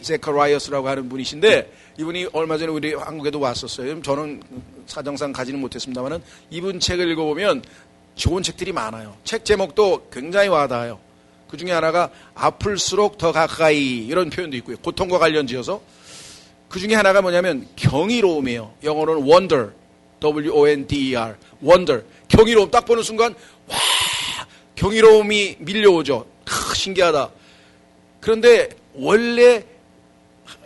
제커라이어스라고 하는 분이신데, 이분이 얼마 전에 우리 한국에도 왔었어요. 저는 사정상 가지는 못했습니다만은 이분 책을 읽어보면 좋은 책들이 많아요. 책 제목도 굉장히 와닿아요. 그 중에 하나가 아플수록 더 가까이, 이런 표현도 있고요. 고통과 관련지어서. 그 중에 하나가 뭐냐면 경이로움이에요. 영어로는 wonder, W-O-N-D-E-R, wonder. 경이로움 딱 보는 순간 경이로움이 밀려오죠. 신기하다. 그런데 원래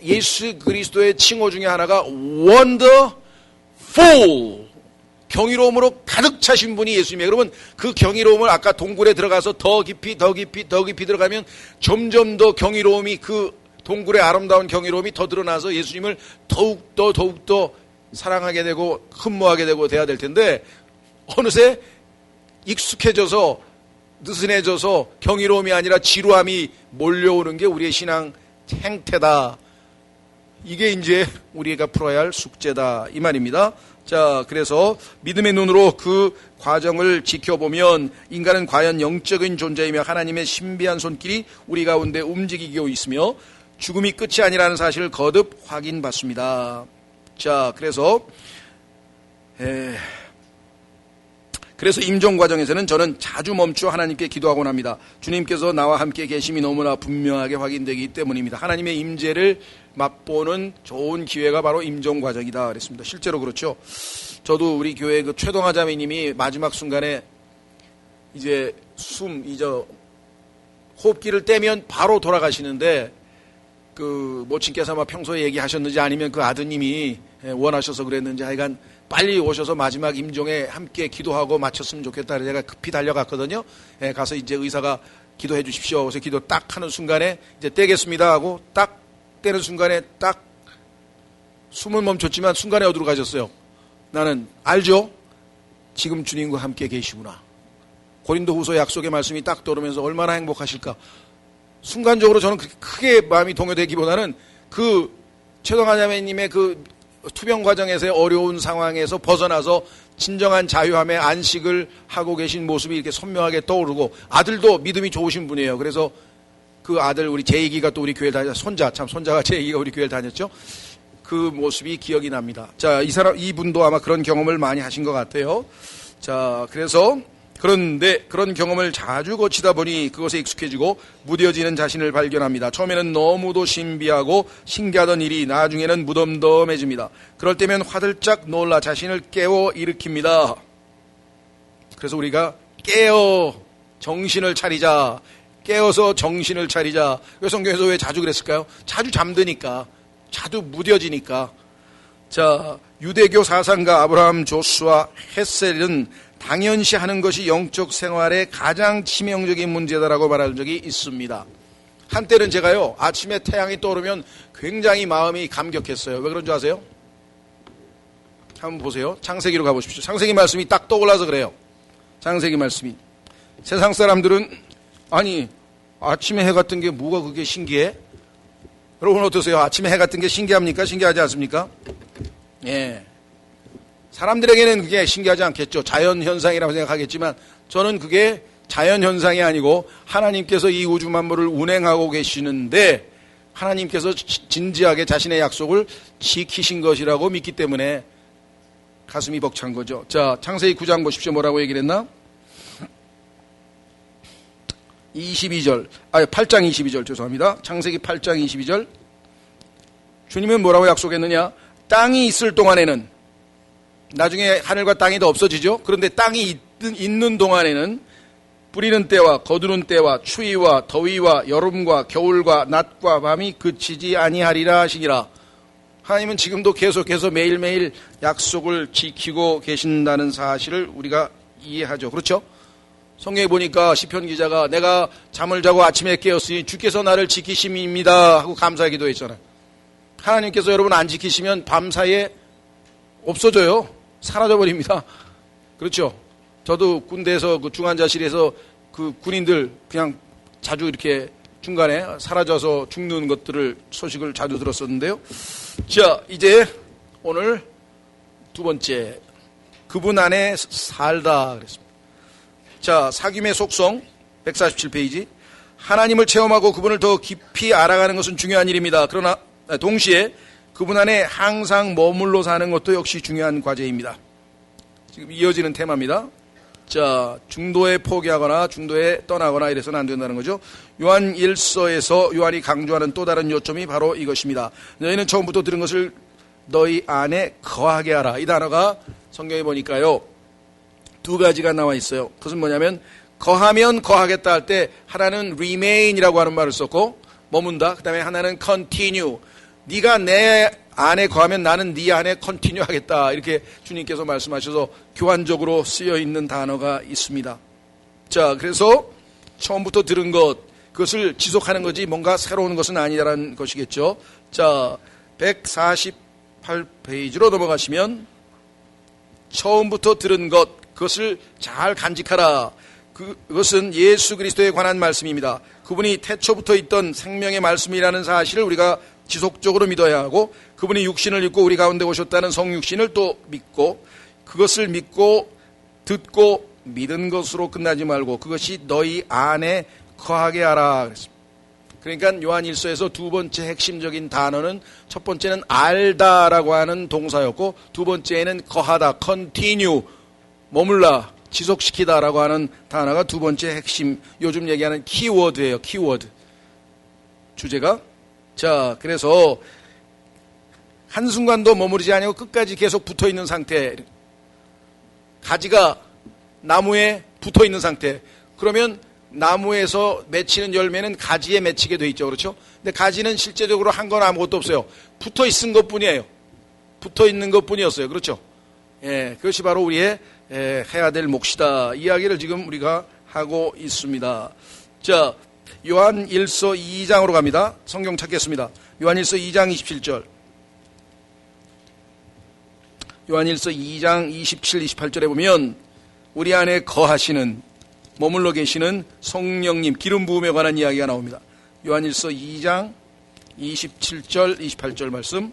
예수 그리스도의 칭호 중에 하나가 wonderful, 경이로움으로 가득 차신 분이 예수님이에요. 그러면 그 경이로움을 아까 동굴에 들어가서 더 깊이 들어가면 점점 더 경이로움이, 그 동굴의 아름다운 경이로움이 더 드러나서 예수님을 더욱더 사랑하게 되고 흠모하게 되고 돼야 될 텐데, 어느새 익숙해져서 느슨해져서 경이로움이 아니라 지루함이 몰려오는 게 우리의 신앙 행태다. 이게 이제 우리가 풀어야 할 숙제다, 이 말입니다. 자, 그래서 믿음의 눈으로 그 과정을 지켜보면 인간은 과연 영적인 존재이며 하나님의 신비한 손길이 우리 가운데 움직이고 있으며 죽음이 끝이 아니라는 사실을 거듭 확인받습니다. 자, 그래서 임종 과정에서는 저는 자주 멈추어 하나님께 기도하곤 합니다. 주님께서 나와 함께 계심이 너무나 분명하게 확인되기 때문입니다. 하나님의 임재를 맛보는 좋은 기회가 바로 임종 과정이다 그랬습니다. 실제로 그렇죠. 저도 우리 교회 그 최동하 자매님이 마지막 순간에 이제 호흡기를 떼면 바로 돌아가시는데, 그 모친께서 아마 평소에 얘기하셨는지 아니면 그 아드님이 원하셔서 그랬는지 하여간 빨리 오셔서 마지막 임종에 함께 기도하고 마쳤으면 좋겠다. 제가 급히 달려갔거든요. 가서 이제 의사가 기도해 주십시오. 그래서 기도 딱 하는 순간에 이제 떼겠습니다 하고 딱 떼는 순간에 딱 숨은 멈췄지만 순간에 어디로 가셨어요? 나는 알죠? 지금 주님과 함께 계시구나. 고린도후서 약속의 말씀이 딱 떠오르면서 얼마나 행복하실까. 순간적으로 저는 크게 마음이 동요되기보다는 그 최동하 자매님의 그 투병 과정에서의 어려운 상황에서 벗어나서 진정한 자유함의 안식을 하고 계신 모습이 이렇게 선명하게 떠오르고, 아들도 믿음이 좋으신 분이에요. 그래서 그 아들 우리 제이기가 또 우리 교회를 손자가 제이기가 우리 교회를 다녔죠. 그 모습이 기억이 납니다. 자, 이분도 아마 그런 경험을 많이 하신 것 같아요. 자, 그런데 그런 경험을 자주 거치다 보니 그것에 익숙해지고 무뎌지는 자신을 발견합니다. 처음에는 너무도 신비하고 신기하던 일이 나중에는 무덤덤해집니다. 그럴 때면 화들짝 놀라 자신을 깨워 일으킵니다. 그래서 우리가 정신을 차리자. 깨어서 정신을 차리자. 성경에서 왜 자주 그랬을까요? 자주 잠드니까, 자주 무뎌지니까. 자, 유대교 사상가 아브라함 조슈아 헷셀은 당연시하는 것이 영적 생활의 가장 치명적인 문제다라고 말한 적이 있습니다. 한때는 제가요, 아침에 태양이 떠오르면 굉장히 마음이 감격했어요. 왜 그런 줄 아세요? 한번 보세요. 창세기로 가보십시오. 창세기 말씀이 딱 떠올라서 그래요. 창세기 말씀이. 세상 사람들은 아니 아침에 해가 뜬 게 뭐가 그게 신기해? 여러분 어떠세요? 아침에 해가 뜬 게 신기합니까? 신기하지 않습니까? 예. 사람들에게는 그게 신기하지 않겠죠. 자연현상이라고 생각하겠지만 저는 그게 자연현상이 아니고 하나님께서 이 우주 만물을 운행하고 계시는데 하나님께서 진지하게 자신의 약속을 지키신 것이라고 믿기 때문에 가슴이 벅찬 거죠. 자, 창세기 9장 보십시오. 뭐라고 얘기를 했나? 8장 22절 죄송합니다. 창세기 8장 22절. 주님은 뭐라고 약속했느냐? 땅이 있을 동안에는, 나중에 하늘과 땅이 더 없어지죠. 그런데 땅이 있는 동안에는 뿌리는 때와 거두는 때와 추위와 더위와 여름과 겨울과 낮과 밤이 그치지 아니하리라 하시니라. 하나님은 지금도 계속해서 매일매일 약속을 지키고 계신다는 사실을 우리가 이해하죠. 그렇죠? 성경에 보니까 시편 기자가 내가 잠을 자고 아침에 깨었으니 주께서 나를 지키심입니다 하고 감사 기도했잖아요. 하나님께서 여러분 안 지키시면 밤사이에 없어져요. 사라져버립니다. 그렇죠? 저도 군대에서 그 중환자실에서 그 군인들 그냥 자주 이렇게 중간에 사라져서 죽는 것들을 소식을 자주 들었었는데요. 자, 이제 오늘 두 번째, 그분 안에 살다 그랬습니다. 자, 사귐의 속성 147페이지. 하나님을 체험하고 그분을 더 깊이 알아가는 것은 중요한 일입니다. 그러나 동시에 그분 안에 항상 머물러 사는 것도 역시 중요한 과제입니다. 지금 이어지는 테마입니다. 자, 중도에 포기하거나 중도에 떠나거나 이래서는 안 된다는 거죠. 요한 1서에서 요한이 강조하는 또 다른 요점이 바로 이것입니다. 너희는 처음부터 들은 것을 너희 안에 거하게 하라. 이 단어가 성경에 보니까요, 두 가지가 나와 있어요. 그것은 뭐냐면 거하면 거하겠다 할 때 하나는 remain이라고 하는 말을 썼고 머문다. 그 다음에 하나는 continue. 네가 내 안에 거하면 나는 네 안에 컨티뉴 하겠다. 이렇게 주님께서 말씀하셔서 교환적으로 쓰여 있는 단어가 있습니다. 자, 그래서 처음부터 들은 것, 그것을 지속하는 거지 뭔가 새로운 것은 아니라는 것이겠죠. 자, 148페이지로 넘어가시면 처음부터 들은 것, 그것을 잘 간직하라. 그것은 예수 그리스도에 관한 말씀입니다. 그분이 태초부터 있던 생명의 말씀이라는 사실을 우리가 지속적으로 믿어야 하고, 그분이 육신을 입고 우리 가운데 오셨다는 성육신을 또 믿고, 그것을 믿고 듣고 믿은 것으로 끝나지 말고 그것이 너희 안에 거하게 하라 그랬습니다. 그러니까 요한일서에서 두 번째 핵심적인 단어는 첫 번째는 알다라고 하는 동사였고 두 번째는 거하다, continue, 머물라, 지속시키다라고 하는 단어가 두 번째 핵심, 요즘 얘기하는 키워드예요. 키워드. 주제가. 자, 그래서 한순간도 머무르지 아니고 끝까지 계속 붙어있는 상태. 가지가 나무에 붙어있는 상태. 그러면 나무에서 맺히는 열매는 가지에 맺히게 돼 있죠. 그렇죠? 근데 가지는 실제적으로 한 건 아무것도 없어요. 붙어 있은 것 뿐이에요. 붙어 있는 것 뿐이었어요. 그렇죠? 예, 그것이 바로 우리의 해야 될 몫이다. 이야기를 지금 우리가 하고 있습니다. 자, 요한 1서 2장으로 갑니다. 성경 찾겠습니다. 요한 1서 2장 27절. 요한 1서 2장 27, 28절에 보면 우리 안에 거하시는, 머물러 계시는 성령님, 기름 부음에 관한 이야기가 나옵니다. 요한 1서 2장 27절, 28절 말씀.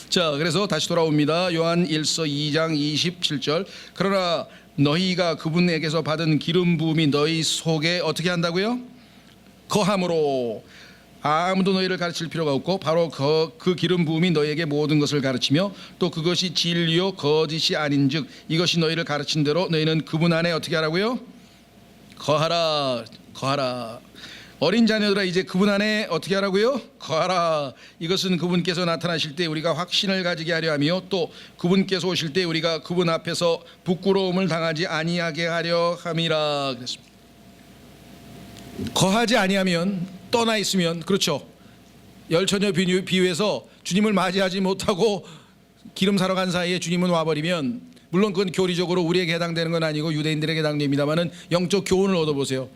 자, 그래서 다시 돌아옵니다. 요한 1서 2장 27절. 그러나 너희가 그분에게서 받은 기름 부음이 너희 속에 어떻게 한다고요? 거함으로 아무도 너희를 가르칠 필요가 없고 바로 그 기름 부음이 너희에게 모든 것을 가르치며 또 그것이 진리요 거짓이 아닌즉 이것이 너희를 가르친 대로 너희는 그분 안에 어떻게 하라고요? 거하라. 거하라. 어린 자녀들아 이제 그분 안에 어떻게 하라고요? 거하라. 이것은 그분께서 나타나실 때 우리가 확신을 가지게 하려 하며 또 그분께서 오실 때 우리가 그분 앞에서 부끄러움을 당하지 아니하게 하려 함이라 그랬습니다. 거하지 아니하면, 떠나 있으면, 그렇죠, 열처녀 비유에서 주님을 맞이하지 못하고 기름 사러 간 사이에 주님은 와버리면, 물론 그건 교리적으로 우리에게 해당되는 건 아니고 유대인들에게 해당됩니다만은 영적 교훈을 얻어보세요.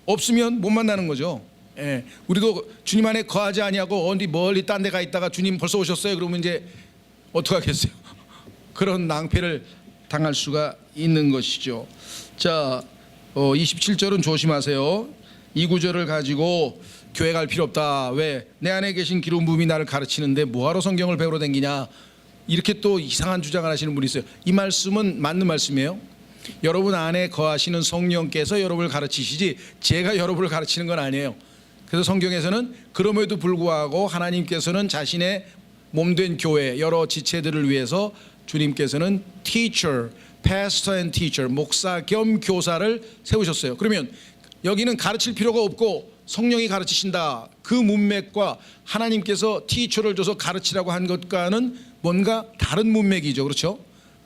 없으면 못 만나는 거죠. 예, 우리도 주님 안에 거하지 아니하고 어디 멀리 딴 데 가 있다가 주님 벌써 오셨어요 그러면 이제 어떡하겠어요. 그런 낭패를 당할 수가 있는 것이죠. 자, 27절은 조심하세요. 이 구절을 가지고 교회 갈 필요 없다. 왜? 내 안에 계신 기름 부음이 나를 가르치는데 뭐하러 성경을 배우러 다니냐, 이렇게 또 이상한 주장을 하시는 분이 있어요. 이 말씀은 맞는 말씀이에요. 여러분 안에 거하시는 성령께서 여러분을 가르치시지 제가 여러분을 가르치는 건 아니에요. 그래서 성경에서는 그럼에도 불구하고 하나님께서는 자신의 몸된 교회 여러 지체들을 위해서 주님께서는 teacher, pastor and teacher, 목사 겸 교사를 세우셨어요. 그러면 여기는 가르칠 필요가 없고 성령이 가르치신다. 그 문맥과 하나님께서 teacher를 줘서 가르치라고 한 것과는 뭔가 다른 문맥이죠. 그렇죠?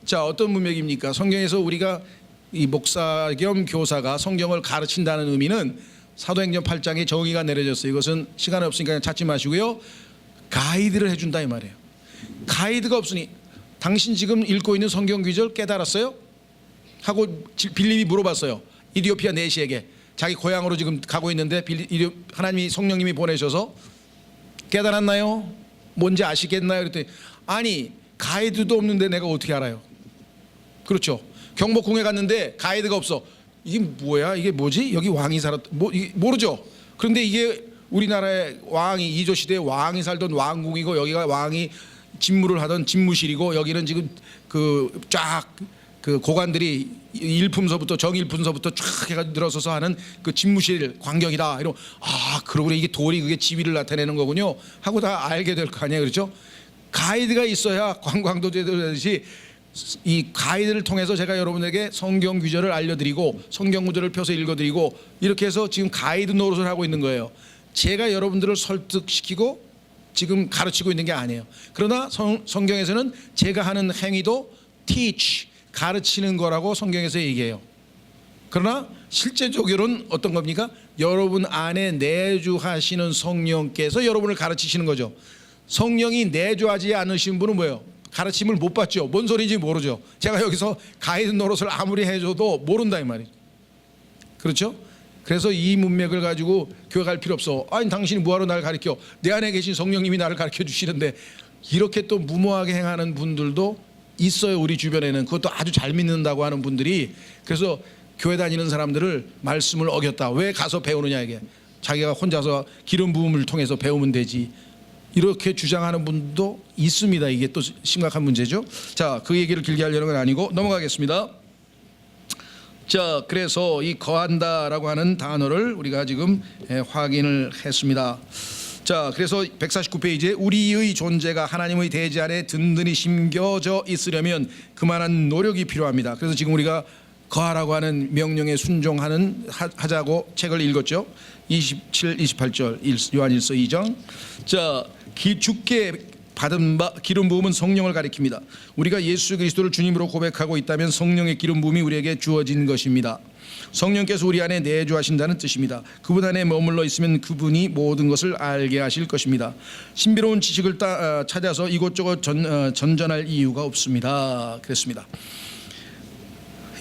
자, 어떤 문맥입니까? 성경에서 우리가 이 목사 겸 교사가 성경을 가르친다는 의미는 사도행전 8장에 정의가 내려졌어요. 이것은 시간이 없으니까 그냥 찾지 마시고요. 가이드를 해준다 이 말이에요. 가이드가 없으니 당신 지금 읽고 있는 성경 구절 깨달았어요? 하고 빌립이 물어봤어요. 이디오피아 내시에게. 자기 고향으로 지금 가고 있는데 하나님이 성령님이 보내셔서 깨달았나요? 뭔지 아시겠나요? 그랬더니 아니 가이드도 없는데 내가 어떻게 알아요? 그렇죠. 경복궁에 갔는데 가이드가 없어. 이게 뭐야? 이게 뭐지? 여기 왕이 살았 모르죠. 그런데 이게 우리나라의 왕이 이조 시대에 왕이 살던 왕궁이고 여기가 왕이 집무를 하던 집무실이고 여기는 지금 그 고관들이 일품서부터 정일품서부터 쫙 해가 들어서서 하는 그 집무실 광경이다. 이러면 그러고 이게 돌이 그게 지위를 나타내는 거군요. 하고 다 알게 될 거 아니에요, 그렇죠? 가이드가 있어야 관광도 되듯이 이 가이드를 통해서 제가 여러분에게 성경 구절을 알려드리고 성경 구절을 펴서 읽어드리고 이렇게 해서 지금 가이드 노릇을 하고 있는 거예요. 제가 여러분들을 설득시키고 지금 가르치고 있는 게 아니에요. 그러나 성경에서는 제가 하는 행위도 teach, 가르치는 거라고 성경에서 얘기해요. 그러나 실제적으로는 어떤 겁니까? 여러분 안에 내주하시는 성령께서 여러분을 가르치시는 거죠. 성령이 내주하지 않으신 분은 뭐예요? 가르침을 못 받죠. 뭔 소리인지 모르죠. 제가 여기서 가이드 노릇을 아무리 해줘도 모른다 이 말이죠. 그렇죠? 그래서 이 문맥을 가지고 교회 갈 필요 없어. 아니 당신이 뭐하러 나를 가르쳐? 내 안에 계신 성령님이 나를 가르쳐 주시는데. 이렇게 또 무모하게 행하는 분들도 있어요. 우리 주변에는. 그것도 아주 잘 믿는다고 하는 분들이. 그래서 교회 다니는 사람들을 말씀을 어겼다. 왜 가서 배우느냐 이게. 자기가 혼자서 기름 부음을 통해서 배우면 되지. 이렇게 주장하는 분도 있습니다. 이게 또 심각한 문제죠. 자, 그 얘기를 길게 하려는 건 아니고 넘어가겠습니다. 자, 그래서 이 거한다라고 하는 단어를 우리가 지금 확인을 했습니다. 자, 그래서 149페이지에 우리의 존재가 하나님의 대지 안에 든든히 심겨져 있으려면 그만한 노력이 필요합니다. 그래서 지금 우리가 거하라고 하는 명령에 순종하는 하자고 책을 읽었죠. 27, 28절 요한일서 2장. 자, 주께 받은 바 기름 부음은 성령을 가리킵니다. 우리가 예수 그리스도를 주님으로 고백하고 있다면 성령의 기름 부음이 우리에게 주어진 것입니다. 성령께서 우리 안에 내주하신다는 뜻입니다. 그분 안에 머물러 있으면 그분이 모든 것을 알게 하실 것입니다. 신비로운 지식을 찾아서 이곳저곳 전전할 이유가 없습니다. 그랬습니다.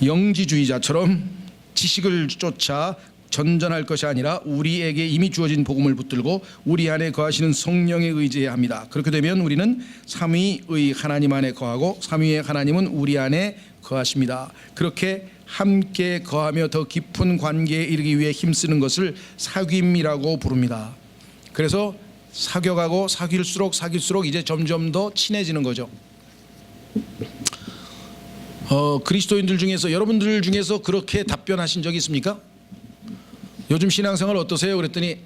영지주의자처럼 지식을 쫓아 전전할 것이 아니라 우리에게 이미 주어진 복음을 붙들고 우리 안에 거하시는 성령에 의지해야 합니다. 그렇게 되면 우리는 삼위의 하나님 안에 거하고 삼위의 하나님은 우리 안에 거하십니다. 그렇게 함께 거하며 더 깊은 관계에 이르기 위해 힘쓰는 것을 사귐이라고 부릅니다. 그래서 사귀어가고 사귈수록 이제 점점 더 친해지는 거죠. 그리스도인들 중에서 여러분들 중에서 그렇게 답변하신 적이 있습니까? 요즘 신앙생활 어떠세요? 그랬더니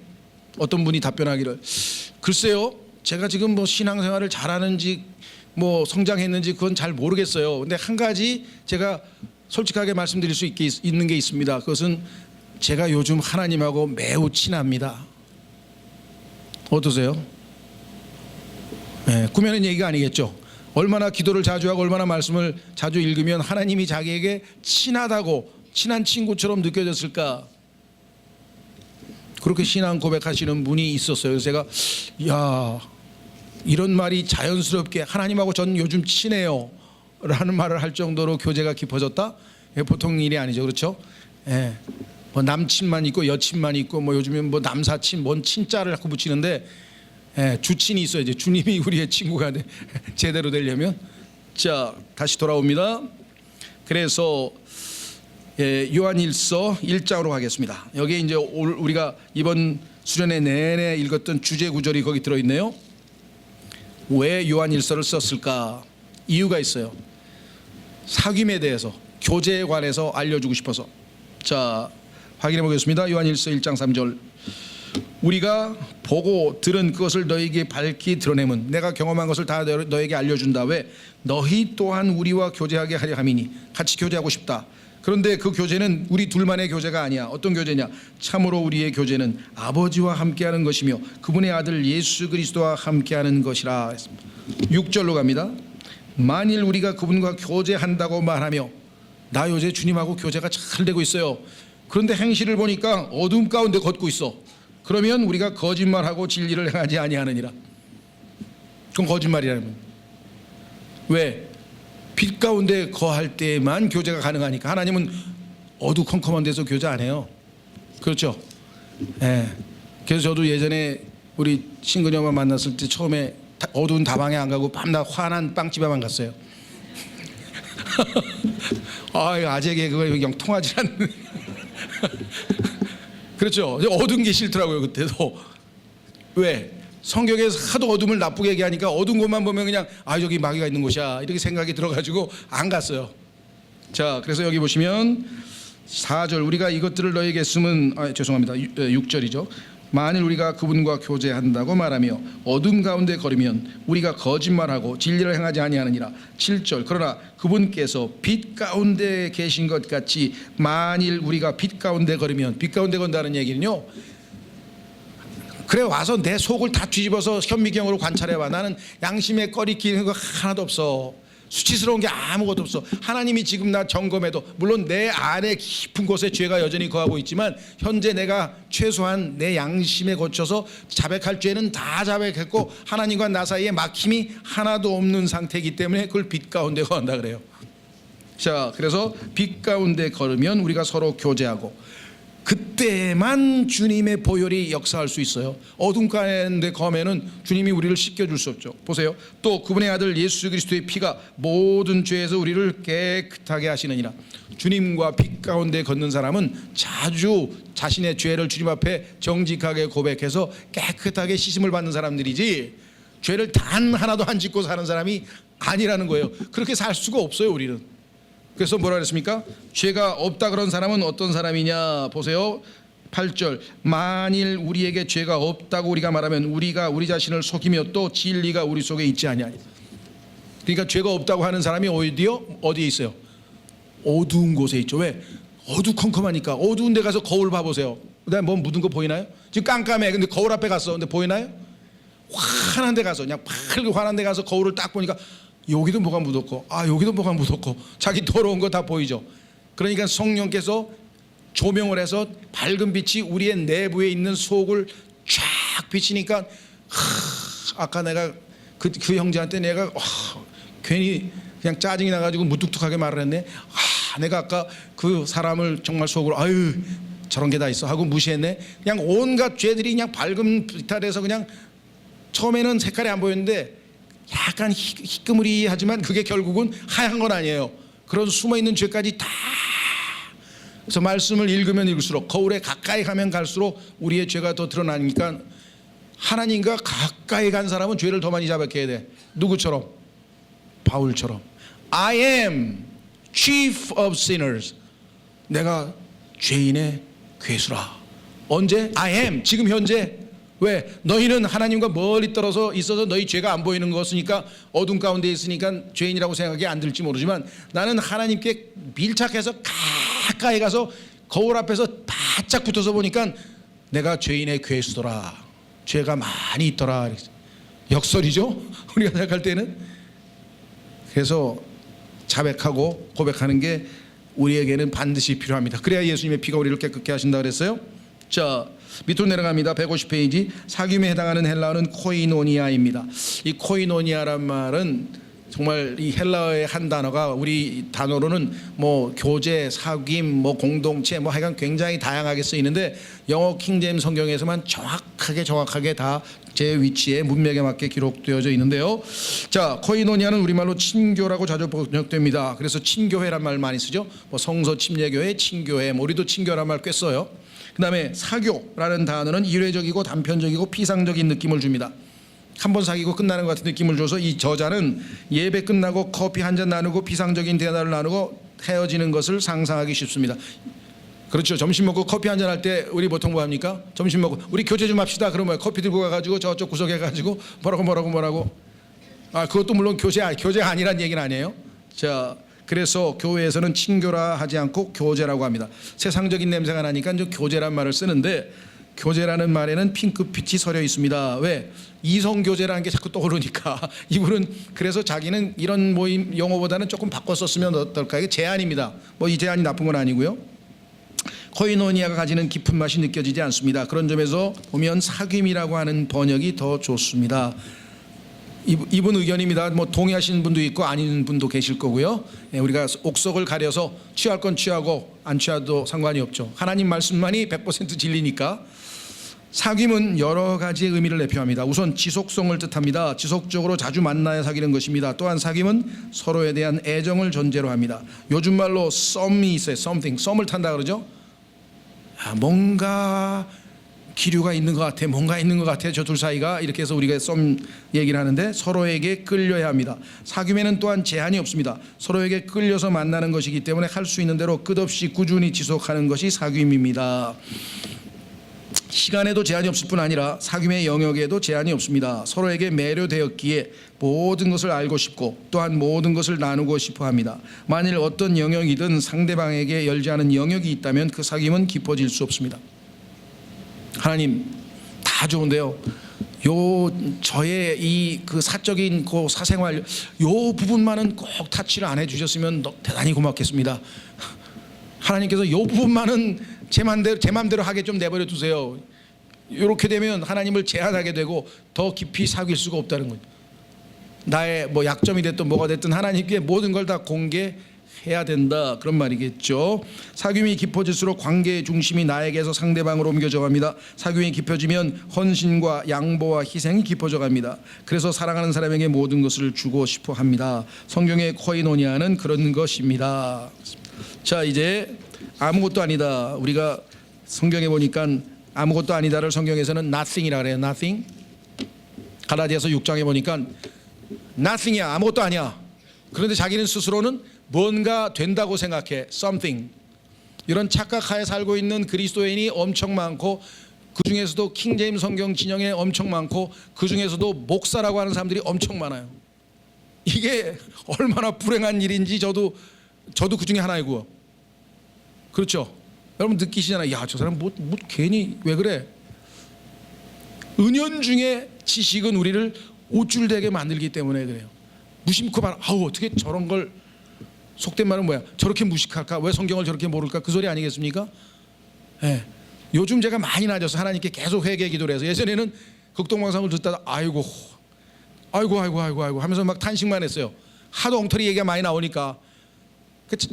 어떤 분이 답변하기를 글쎄요, 제가 지금 뭐 신앙생활을 잘하는지 뭐 성장했는지 그건 잘 모르겠어요. 근데 한 가지 제가 솔직하게 말씀드릴 수 있는 게 있습니다. 그것은 제가 요즘 하나님하고 매우 친합니다. 어떠세요? 네, 꾸며낸 얘기가 아니겠죠. 얼마나 기도를 자주 하고 얼마나 말씀을 자주 읽으면 하나님이 자기에게 친하다고 친한 친구처럼 느껴졌을까. 그렇게 신앙 고백하시는 분이 있었어요. 그래서 제가 이런 말이 자연스럽게 하나님하고 전 요즘 친해요 라는 말을 할 정도로 교제가 깊어졌다? 보통 일이 아니죠. 그렇죠? 뭐 남친만 있고 여친만 있고 뭐 요즘엔 뭐 남사친 뭔 친자를 자꾸 붙이는데 주친이 있어요. 이제 주님이 우리의 친구가 제대로 되려면. 자, 다시 돌아옵니다. 그래서 요한일서 1장으로 가겠습니다. 여기에 이제 우리가 이번 수련회 내내 읽었던 주제 구절이 거기 들어있네요. 왜 요한일서를 썼을까? 이유가 있어요. 사귐에 대해서, 교제에 관해서 알려주고 싶어서. 자, 확인해 보겠습니다. 요한일서 1장 3절. 우리가 보고 들은 그것을 너희에게 밝히 드러내면 내가 경험한 것을 다 너에게 알려준다. 왜? 너희 또한 우리와 교제하게 하려 함이니. 같이 교제하고 싶다. 그런데 그 교제는 우리 둘만의 교제가 아니야. 어떤 교제냐? 참으로 우리의 교제는 아버지와 함께하는 것이며 그분의 아들 예수 그리스도와 함께하는 것이라. 6절로 갑니다. 만일 우리가 그분과 교제한다고 말하며, 나 요새 주님하고 교제가 잘 되고 있어요. 그런데 행실을 보니까 어둠 가운데 걷고 있어. 그러면 우리가 거짓말하고 진리를 행하지 아니하느니라. 그건 거짓말이라는 거예요. 왜? 빛 가운데 거할 때만 교제가 가능하니까. 하나님은 어두컴컴한 데서 교제 안 해요. 그렇죠? 그래서 저도 예전에 우리 신근이 엄마 만났을 때 처음에 어두운 다방에 안 가고 밤낮 환한 빵집에만 갔어요. 아재게 그거 영 통하지 않는. 그렇죠? 어두운 게 싫더라고요 그때도. 왜? 성경에서 하도 어둠을 나쁘게 얘기하니까 어두운 곳만 보면 그냥 저기 마귀가 있는 곳이야 이렇게 생각이 들어가지고 안 갔어요. 자, 그래서 여기 보시면 4절 우리가 이것들을 너에게 쓰면 죄송합니다. 6절이죠. 만일 우리가 그분과 교제한다고 말하며 어둠 가운데 걸으면 우리가 거짓말하고 진리를 행하지 아니하느니라. 7절 그러나 그분께서 빛 가운데 계신 것 같이 만일 우리가 빛 가운데 걸으면. 빛 가운데 건다는 얘기는요, 그래 와서 내 속을 다 뒤집어서 현미경으로 관찰해봐. 나는 양심에 꺼리끼는 거 하나도 없어. 수치스러운 게 아무것도 없어. 하나님이 지금 나 점검해도 물론 내 안에 깊은 곳에 죄가 여전히 거하고 있지만 현재 내가 최소한 내 양심에 거쳐서 자백할 죄는 다 자백했고 하나님과 나 사이에 막힘이 하나도 없는 상태이기 때문에 그걸 빛 가운데 거한다 그래요. 자, 그래서 빛 가운데 걸으면 우리가 서로 교제하고 그때만 주님의 보혈이 역사할 수 있어요. 어둠 가운데 거하면은 주님이 우리를 씻겨줄 수 없죠. 보세요. 또 그분의 아들 예수 그리스도의 피가 모든 죄에서 우리를 깨끗하게 하시느니라. 주님과 빛 가운데 걷는 사람은 자주 자신의 죄를 주님 앞에 정직하게 고백해서 깨끗하게 씻음을 받는 사람들이지, 죄를 단 하나도 안 짓고 사는 사람이 아니라는 거예요. 그렇게 살 수가 없어요. 우리는 그래서 뭐라 그랬습니까? 죄가 없다 그런 사람은 어떤 사람이냐 보세요. 8절 만일 우리에게 죄가 없다고 우리가 말하면 우리가 우리 자신을 속이며 또 진리가 우리 속에 있지 아니하니. 그러니까 죄가 없다고 하는 사람이 어디에 있어요? 어두운 곳에 있죠. 왜? 어두컴컴하니까. 어두운 데 가서 거울 봐보세요. 그다음에 뭐 묻은 거 보이나요? 지금 깜깜해. 근데 거울 앞에 갔어. 근데 보이나요? 환한 데 가서 그냥 밝고 환한 데 가서 거울을 딱 보니까 여기도 뭐가 묻었고 여기도 뭐가 묻었고 자기 더러운 거 다 보이죠. 그러니까 성령께서 조명을 해서 밝은 빛이 우리의 내부에 있는 속을 쫙 비치니까 아까 내가 그 형제한테 내가 괜히 그냥 짜증이 나가지고 무뚝뚝하게 말을 했네. 내가 아까 그 사람을 정말 속으로 아유 저런 게 다 있어 하고 무시했네. 그냥 온갖 죄들이 그냥 밝은 빛 아래서 그냥 처음에는 색깔이 안 보였는데 약간 희끄무리하지만 그게 결국은 하얀 건 아니에요. 그런 숨어있는 죄까지 다. 그래서 말씀을 읽으면 읽을수록 거울에 가까이 가면 갈수록 우리의 죄가 더 드러나니까 하나님과 가까이 간 사람은 죄를 더 많이 자백해야 돼. 누구처럼? 바울처럼. I am chief of sinners. 내가 죄인의 괴수라. 언제? I am. 지금 현재. 왜? 너희는 하나님과 멀리 떨어져 있어서 너희 죄가 안 보이는 것이니까 어둠 가운데 있으니까 죄인이라고 생각이 안 들지 모르지만 나는 하나님께 밀착해서 가까이 가서 거울 앞에서 바짝 붙어서 보니까 내가 죄인의 괴수더라. 죄가 많이 있더라. 역설이죠? 우리가 생각할 때는. 그래서 자백하고 고백하는 게 우리에게는 반드시 필요합니다. 그래야 예수님의 피가 우리를 깨끗게 하신다 그랬어요. 자, 밑으로 내려갑니다. 150페이지. 사귐에 해당하는 헬라어는 코이노니아입니다. 이 코이노니아란 말은 정말 이 헬라어의 한 단어가 우리 단어로는 뭐 교제, 사귐, 뭐 공동체, 뭐 하여간 굉장히 다양하게 쓰이는데 영어 킹제임스 성경에서만 정확하게 다 제 위치에 문맥에 맞게 기록되어져 있는데요. 자, 코이노니아는 우리말로 친교라고 자주 번역됩니다. 그래서 친교회란 말 많이 쓰죠. 뭐 성서 침례교회, 친교회, 우리도 친교란 말 꽤 써요. 그 다음에 사교라는 단어는 일회적이고 단편적이고 피상적인 느낌을 줍니다. 한 번 사귀고 끝나는 것 같은 느낌을 줘서 이 저자는 예배 끝나고 커피 한 잔 나누고 피상적인 대화를 나누고 헤어지는 것을 상상하기 쉽습니다. 그렇죠. 점심 먹고 커피 한 잔 할 때 우리 보통 뭐 합니까? 점심 먹고 우리 교제 좀 합시다. 그러면 커피 들고 가가지고 저쪽 구석에 가지고 뭐라고 그것도 물론 교제가 아니란 얘기는 아니에요. 자, 그래서 교회에서는 친교라 하지 않고 교제라고 합니다. 세상적인 냄새가 나니까 이제 교제란 말을 쓰는데 교제라는 말에는 핑크빛이 서려 있습니다. 왜? 이성교제라는 게 자꾸 떠오르니까 이분은 그래서 자기는 이런 모임 용어보다는 조금 바꿔 썼으면 어떨까? 이게 제안입니다. 뭐 이 제안이 나쁜 건 아니고요. 코이노니아가 가지는 깊은 맛이 느껴지지 않습니다. 그런 점에서 보면 사귐이라고 하는 번역이 더 좋습니다. 이분 의견입니다. 뭐 동의하시는 분도 있고 아닌 분도 계실 거고요. 우리가 옥석을 가려서 취할 건 취하고 안 취해도 상관이 없죠. 하나님 말씀만이 100% 진리니까. 사귐은 여러 가지의 의미를 내포합니다. 우선 지속성을 뜻합니다. 지속적으로 자주 만나야 사귀는 것입니다. 또한 사귐은 서로에 대한 애정을 전제로 합니다. 요즘 말로 썸이 있어요. 썸을 탄다 그러죠. 뭔가 기류가 있는 것 같아, 뭔가 있는 것 같아, 저 둘 사이가. 이렇게 해서 우리가 썸 얘기를 하는데 서로에게 끌려야 합니다. 사귐에는 또한 제한이 없습니다. 서로에게 끌려서 만나는 것이기 때문에 할 수 있는 대로 끝없이 꾸준히 지속하는 것이 사귐입니다. 시간에도 제한이 없을 뿐 아니라 사귐의 영역에도 제한이 없습니다. 서로에게 매료되었기에 모든 것을 알고 싶고 또한 모든 것을 나누고 싶어 합니다. 만일 어떤 영역이든 상대방에게 열지 않은 영역이 있다면 그 사귐은 깊어질 수 없습니다. 하나님 다 좋은데요. 저의 이 그 사적인 그 사생활 요 부분만은 꼭 타치를 안 해주셨으면 대단히 고맙겠습니다. 하나님께서 요 부분만은 제 맘대로 하게 좀 내버려 두세요. 이렇게 되면 하나님을 제한하게 되고 더 깊이 사귈 수가 없다는 거죠. 나의 뭐 약점이 됐든 뭐가 됐든 하나님께 모든 걸 다 공개해야 된다, 그런 말이겠죠. 사귐이 깊어질수록 관계의 중심이 나에게서 상대방으로 옮겨져 갑니다. 사귐이 깊어지면 헌신과 양보와 희생이 깊어져 갑니다. 그래서 사랑하는 사람에게 모든 것을 주고 싶어 합니다. 성경의 코이노니아는 그런 것입니다. 자, 이제 아무것도 아니다. 우리가 성경에 보니까 아무것도 아니다를 성경에서는 nothing이라 그래요. nothing. 갈라디아서 6장에 보니까 nothing이야, 아무것도 아니야. 그런데 자기는 스스로는 뭔가 된다고 생각해. something. 이런 착각하에 살고 있는 그리스도인이 엄청 많고, 그 중에서도 킹제임스 성경 진영에 엄청 많고, 그 중에서도 목사라고 하는 사람들이 엄청 많아요. 이게 얼마나 불행한 일인지 저도 그 중에 하나이고요. 그렇죠? 여러분 느끼시잖아요. 야, 저 사람 뭐 괜히 왜 그래? 은연중에 지식은 우리를 오줄되게 만들기 때문에 그래요. 무심코 말, 아우 어떻게 저런 걸, 속된 말은 뭐야? 저렇게 무식할까? 왜 성경을 저렇게 모를까? 그 소리 아니겠습니까? 예. 요즘 제가 많이 나아져서 하나님께 계속 회개 기도를 해서, 예전에는 극동방송을 듣다가 아이고 하면서 막 탄식만 했어요. 하도 엉터리 얘기가 많이 나오니까.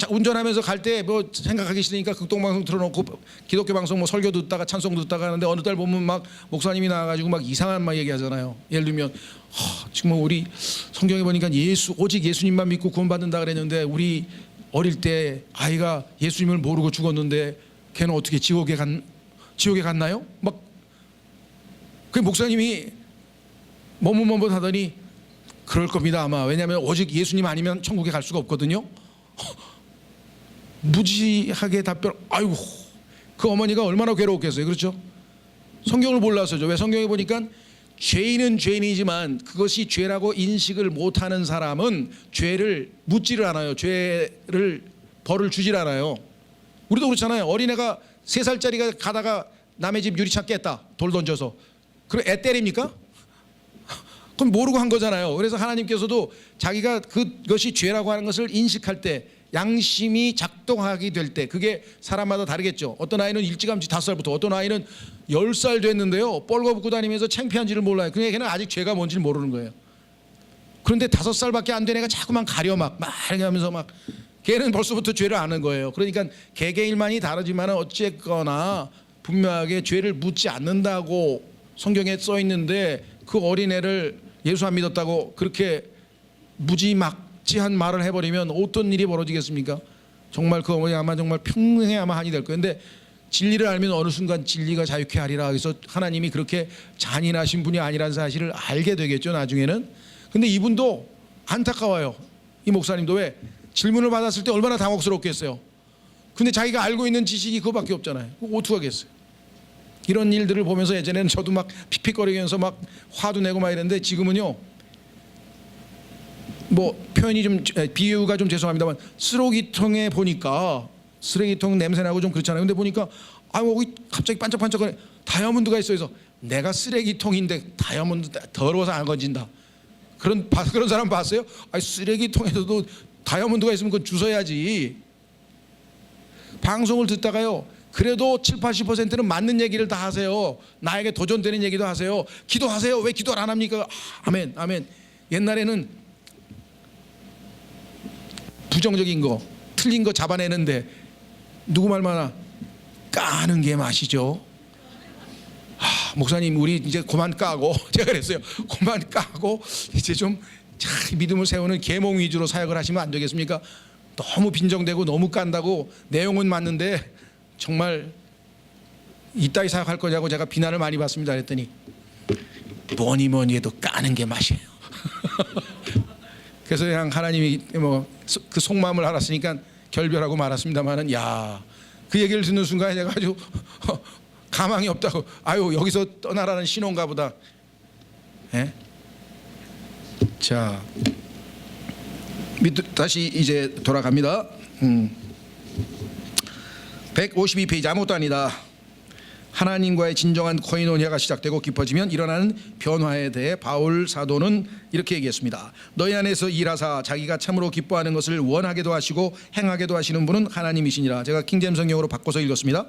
운전하면서 갈 때 뭐 생각하기 싫으니까 극동방송 틀어놓고 기독교 방송 뭐 설교 듣다가 찬송 듣다가 하는데, 어느 날 보면 막 목사님이 나와가지고 막 이상한 말 얘기하잖아요. 예를 들면 지금 우리 성경에 보니까 오직 예수님만 믿고 구원받는다 그랬는데, 우리 어릴 때 아이가 예수님을 모르고 죽었는데 걔는 어떻게 지옥에 갔나요? 막 그 목사님이 머뭇머뭇하더니 그럴 겁니다 아마. 왜냐하면 오직 예수님 아니면 천국에 갈 수가 없거든요. 무지하게 답변. 아이고, 그 어머니가 얼마나 괴로웠겠어요. 그렇죠? 성경을 몰라서죠. 왜? 성경에 보니까 죄인은 죄인이지만 그것이 죄라고 인식을 못하는 사람은 죄를 묻지를 않아요. 죄를 벌을 주질 않아요. 우리도 그렇잖아요. 어린애가 3살짜리가 가다가 남의 집 유리창 깼다, 돌 던져서. 그럼 애 때립니까? 그건 모르고 한 거잖아요. 그래서 하나님께서도 자기가 그것이 죄라고 하는 것을 인식할 때, 양심이 작동하게 될 때, 그게 사람마다 다르겠죠. 어떤 아이는 일찌감치 5살부터, 어떤 아이는 10살 됐는데요, 뻘거벗고 다니면서 창피한지를 몰라요. 그냥 걔는 아직 죄가 뭔지를 모르는 거예요. 그런데 5살밖에 안 된 애가 자꾸만 가려 막 하면서 막, 걔는 벌써부터 죄를 아는 거예요. 그러니까 개개인만이 다르지만 어쨌거나 분명하게 죄를 묻지 않는다고 성경에 써 있는데, 그 어린애를 예수 안 믿었다고 그렇게 무지막지한 말을 해버리면 어떤 일이 벌어지겠습니까? 정말 그 어머니 아마 정말 평생에 아마 한이 될 거예요. 근데 진리를 알면 어느 순간 진리가 자유케 하리라. 그래서 하나님이 그렇게 잔인하신 분이 아니라는 사실을 알게 되겠죠, 나중에는. 근데 이분도 안타까워요. 이 목사님도. 왜? 질문을 받았을 때 얼마나 당혹스럽겠어요. 근데 자기가 알고 있는 지식이 그거밖에 없잖아요. 어떡하겠어요. 이런 일들을 보면서 예전에는 저도 막 픽픽거리면서 막 화도 내고 막 이랬는데, 지금은요, 뭐 표현이 좀, 비유가 좀 죄송합니다만, 쓰레기통에 보니까 쓰레기통 냄새나고 좀 그렇잖아요. 근데 보니까 거기 갑자기 반짝반짝거려 다이아몬드가 있어. 그래서 내가 쓰레기통인데 다이아몬드 더러워서 안 건진다. 그런 사람 봤어요? 쓰레기통에서도 다이아몬드가 있으면 그건 주워야지. 방송을 듣다가요, 그래도 70-80%는 맞는 얘기를 다 하세요. 나에게 도전되는 얘기도 하세요. 기도하세요. 왜 기도를 안 합니까? 아멘, 아멘. 옛날에는 부정적인 거, 틀린 거 잡아내는데 누구 말만 까는 게 맛이죠. 목사님, 우리 이제 그만 까고, 제가 그랬어요. 그만 까고 이제 좀 믿음을 세우는 계몽 위주로 사역을 하시면 안 되겠습니까? 너무 빈정대고 너무 깐다고, 내용은 맞는데 정말 이따위 사역할 거냐고 제가 비난을 많이 받습니다. 그랬더니 뭐니 해도 까는 게 맛이에요. 그래서 그냥 하나님이 뭐 그 속마음을 알았으니까 결별하고 말았습니다만은, 그 얘기를 듣는 순간에 내가 아주 가망이 없다고, 여기서 떠나라는 신호인가 보다. 예? 자, 다시 이제 돌아갑니다. 152페이지 아무것도 아니다. 하나님과의 진정한 코이노니아가 시작되고 깊어지면 일어나는 변화에 대해 바울 사도는 이렇게 얘기했습니다. 너희 안에서 일하사 자기가 참으로 기뻐하는 것을 원하게도 하시고 행하게도 하시는 분은 하나님이시니라. 제가 킹제임스 성경으로 바꿔서 읽었습니다.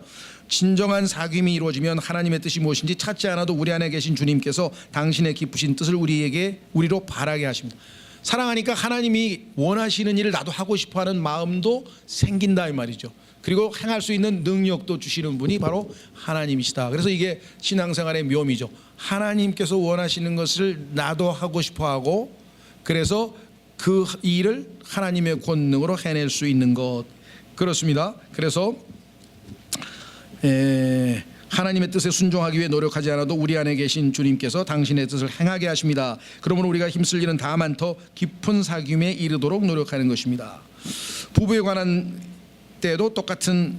진정한 사귐이 이루어지면 하나님의 뜻이 무엇인지 찾지 않아도 우리 안에 계신 주님께서 당신의 기쁘신 뜻을 우리로 바라게 하십니다. 사랑하니까 하나님이 원하시는 일을 나도 하고 싶어하는 마음도 생긴다 이 말이죠. 그리고 행할 수 있는 능력도 주시는 분이 바로 하나님이시다. 그래서 이게 신앙생활의 묘미죠. 하나님께서 원하시는 것을 나도 하고 싶어하고, 그래서 그 일을 하나님의 권능으로 해낼 수 있는 것. 그렇습니다. 그래서 하나님의 뜻에 순종하기 위해 노력하지 않아도 우리 안에 계신 주님께서 당신의 뜻을 행하게 하십니다. 그러므로 우리가 힘쓸 일은 다만 더 깊은 사귐에 이르도록 노력하는 것입니다. 부부에 관한 때도 똑같은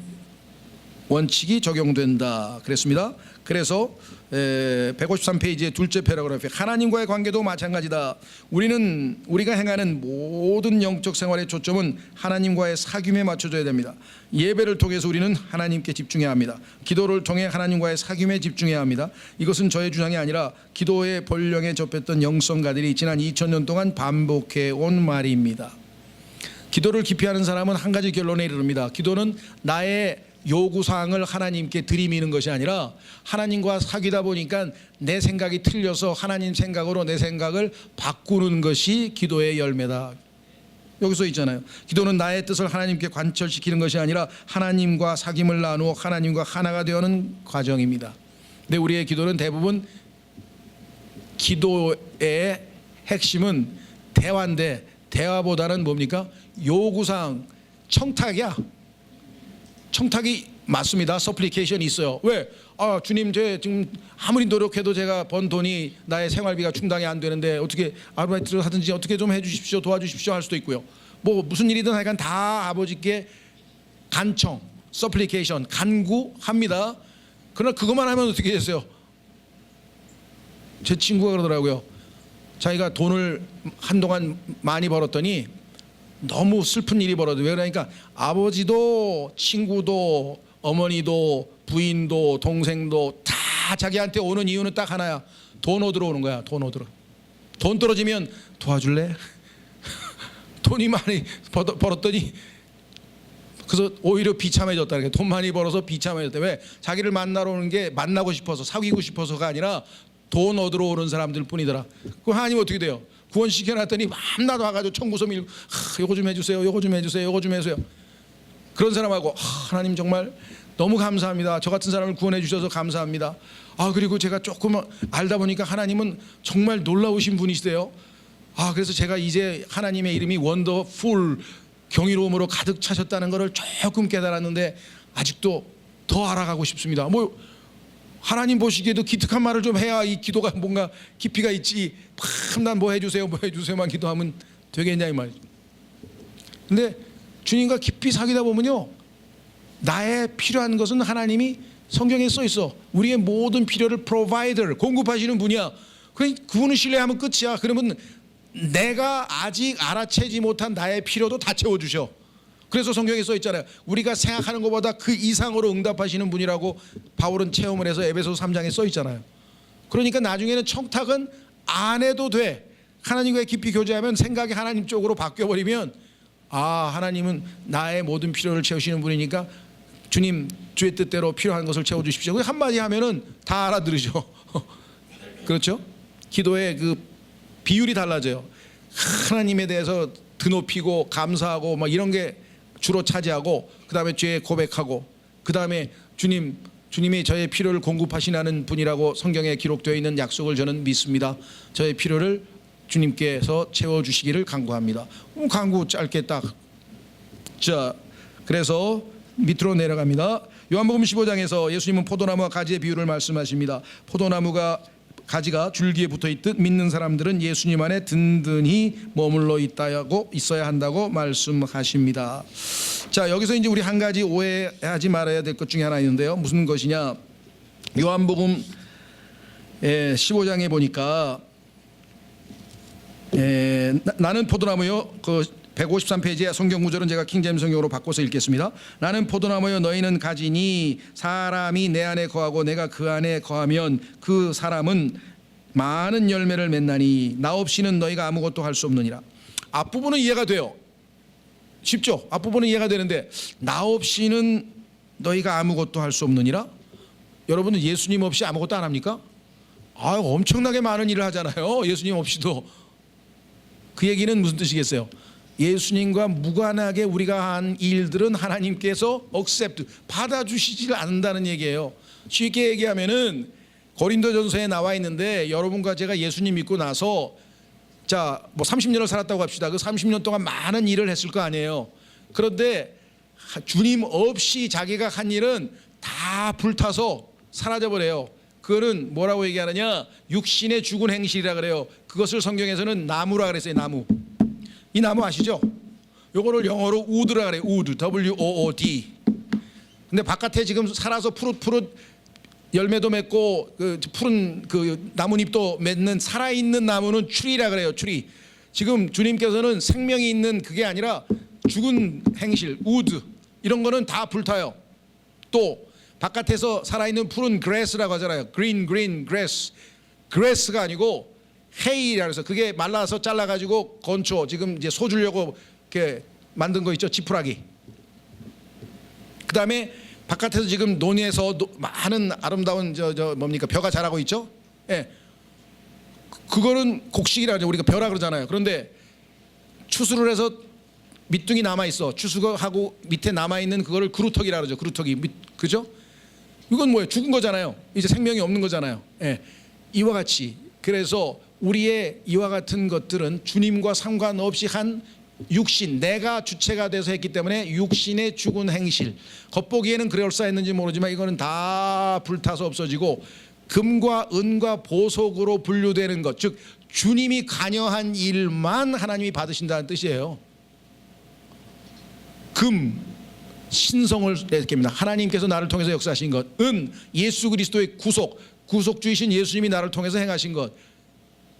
원칙이 적용된다 그랬습니다. 그래서 153페이지의 둘째 패러그래프, 하나님과의 관계도 마찬가지다. 우리가 행하는 모든 영적 생활의 초점은 하나님과의 사귐에 맞춰져야 됩니다. 예배를 통해서 우리는 하나님께 집중해야 합니다. 기도를 통해 하나님과의 사귐에 집중해야 합니다. 이것은 저의 주장이 아니라 기도의 본령에 접했던 영성가들이 지난 2000년 동안 반복해 온 말입니다. 기도를 깊이 하는 사람은 한 가지 결론에 이릅니다. 기도는 나의 요구사항을 하나님께 들이미는 것이 아니라 하나님과 사귀다 보니까 내 생각이 틀려서 하나님 생각으로 내 생각을 바꾸는 것이 기도의 열매다. 여기 써 있잖아요. 기도는 나의 뜻을 하나님께 관철시키는 것이 아니라 하나님과 사귐을 나누어 하나님과 하나가 되어가는 과정입니다. 근데 우리의 기도는 대부분 기도의 핵심은 대화인데, 대화보다는 뭡니까? 요구사항, 청탁이야. 청탁이 맞습니다. 서플리케이션이 있어요. 왜? 주님, 제 지금 아무리 노력해도 제가 번 돈이 나의 생활비가 충당이 안 되는데 어떻게 아르바이트를 하든지 어떻게 좀 해주십시오, 도와주십시오 할 수도 있고요. 뭐 무슨 일이든 하여간 다 아버지께 간청, 서플리케이션, 간구합니다. 그러나 그것만 하면 어떻게 됐어요? 제 친구가 그러더라고요. 자기가 돈을 한동안 많이 벌었더니 너무 슬픈 일이 벌어져요. 왜 그러니까 아버지도 친구도 어머니도 부인도 동생도 다 자기한테 오는 이유는 딱 하나야. 돈 얻으러 오는 거야. 돈 얻으러. 돈 떨어지면 도와줄래? 돈이 많이 벌었더니 그래서 오히려 비참해졌다는 게, 돈 많이 벌어서 비참해졌다. 왜? 자기를 만나러 오는 게 만나고 싶어서, 사귀고 싶어서가 아니라 돈 얻으러 오는 사람들 뿐이더라. 그럼 하나님 어떻게 돼요? 구원시켜놨더니 밤낮 와가지고 청구서 밀고 요거 좀 해주세요, 요거 좀 해주세요, 요거 좀 해주세요. 그런 사람하고 하나님 정말 너무 감사합니다. 저 같은 사람을 구원해 주셔서 감사합니다. 그리고 제가 조금 알다 보니까 하나님은 정말 놀라우신 분이시대요. 그래서 제가 이제 하나님의 이름이 원더풀, 경이로움으로 가득 차셨다는 것을 조금 깨달았는데 아직도 더 알아가고 싶습니다. 하나님 보시기에도 기특한 말을 좀 해야 이 기도가 뭔가 깊이가 있지. 난 뭐 해주세요, 뭐 해주세요만 기도하면 되겠냐 이 말이죠. 근데 주님과 깊이 사귀다 보면요, 나의 필요한 것은 하나님이 성경에 써 있어. 우리의 모든 필요를 프로바이더, 공급하시는 분이야. 그분을 신뢰하면 끝이야. 그러면 내가 아직 알아채지 못한 나의 필요도 다 채워주셔. 그래서 성경에 써 있잖아요. 우리가 생각하는 것보다 그 이상으로 응답하시는 분이라고 바울은 체험을 해서 에베소서 3장에 써 있잖아요. 그러니까 나중에는 청탁은 안 해도 돼. 하나님과의 깊이 교제하면 생각이 하나님 쪽으로 바뀌어버리면 하나님은 나의 모든 필요를 채우시는 분이니까 주님, 주의 뜻대로 필요한 것을 채워주십시오. 한마디 하면은 다 알아들으셔. 그렇죠? 기도의 그 비율이 달라져요. 하나님에 대해서 드높이고 감사하고 막 이런 게 주로 차지하고, 그 다음에 죄 고백하고, 그 다음에 주님이 저의 필요를 공급하시는 분이라고 성경에 기록되어 있는 약속을 저는 믿습니다. 저의 필요를 주님께서 채워주시기를 간구합니다. 간구 짧게 딱. 자, 그래서 밑으로 내려갑니다. 요한복음 15장에서 예수님은 포도나무와 가지의 비유를 말씀하십니다. 포도나무가 가지가 줄기에 붙어있듯 믿는 사람들은 예수님 안에 든든히 머물러 있어야 한다고 말씀하십니다. 자, 여기서 이제 우리 한 가지 오해하지 말아야 될 것 중에 하나 있는데요. 무슨 것이냐? 요한복음 15장에 보니까 나는 포도나무요, 그 153페이지의 성경 구절은 제가 킹제임스 성경으로 바꿔서 읽겠습니다. 나는 포도나무요, 너희는 가지니 사람이 내 안에 거하고 내가 그 안에 거하면 그 사람은 많은 열매를 맺나니 나 없이는 너희가 아무것도 할 수 없느니라. 앞부분은 이해가 돼요. 쉽죠? 앞부분은 이해가 되는데 나 없이는 너희가 아무것도 할 수 없느니라. 여러분은 예수님 없이 아무것도 안 합니까? 엄청나게 많은 일을 하잖아요. 예수님 없이도. 그 얘기는 무슨 뜻이겠어요? 예수님과 무관하게 우리가 한 일들은 하나님께서 accept, 받아주시지 않는다는 얘기예요. 쉽게 얘기하면은 고린도전서에 나와 있는데, 여러분과 제가 예수님 믿고 나서 자, 뭐 30년을 살았다고 합시다. 그 30년 동안 많은 일을 했을 거 아니에요. 그런데 주님 없이 자기가 한 일은 다 불타서 사라져버려요. 그거는 뭐라고 얘기하느냐? 육신의 죽은 행실이라 그래요. 그것을 성경에서는 나무라 그랬어요. 나무. 이 나무 아시죠? 요거를 영어로 would라 그래요. would, W-O-O-D. 근데 바깥에 지금 살아서 푸릇푸릇 열매도 맺고 그 푸른 그 나뭇잎도 맺는 살아있는 나무는 추리라 그래요. 추리. 지금 주님께서는 생명이 있는 그게 아니라 죽은 행실, wood 이런 거는 다 불타요. 또 바깥에서 살아있는 푸른 grass라고 하잖아요. green grass. grass가 아니고 hay라 그래서 그게 말라서 잘라가지고 건초 지금 이제 소 주려고 이렇게 만든 거 있죠. 지푸라기. 그 다음에 바깥에서 지금 논에서 많은 아름다운 뭡니까 벼가 자라고 있죠. 예. 그거는 곡식이라 하죠. 우리가 벼라 그러잖아요. 그런데 추수를 해서 밑둥이 남아 있어. 추수하고 밑에 남아 있는 그거를 그루터기라 그러죠. 그루터기. 그죠? 이건 뭐예요? 죽은 거잖아요. 이제 생명이 없는 거잖아요. 예. 이와 같이 그래서 우리의 이와 같은 것들은 주님과 상관없이 한 육신, 내가 주체가 돼서 했기 때문에 육신의 죽은 행실. 겉보기에는 그럴싸했는지 모르지만 이거는 다 불타서 없어지고 금과 은과 보석으로 분류되는 것, 즉 주님이 관여한 일만 하나님이 받으신다는 뜻이에요. 금, 신성을 얘기합니다. 하나님께서 나를 통해서 역사하신 것. 은, 예수 그리스도의 구속주이신 예수님이 나를 통해서 행하신 것.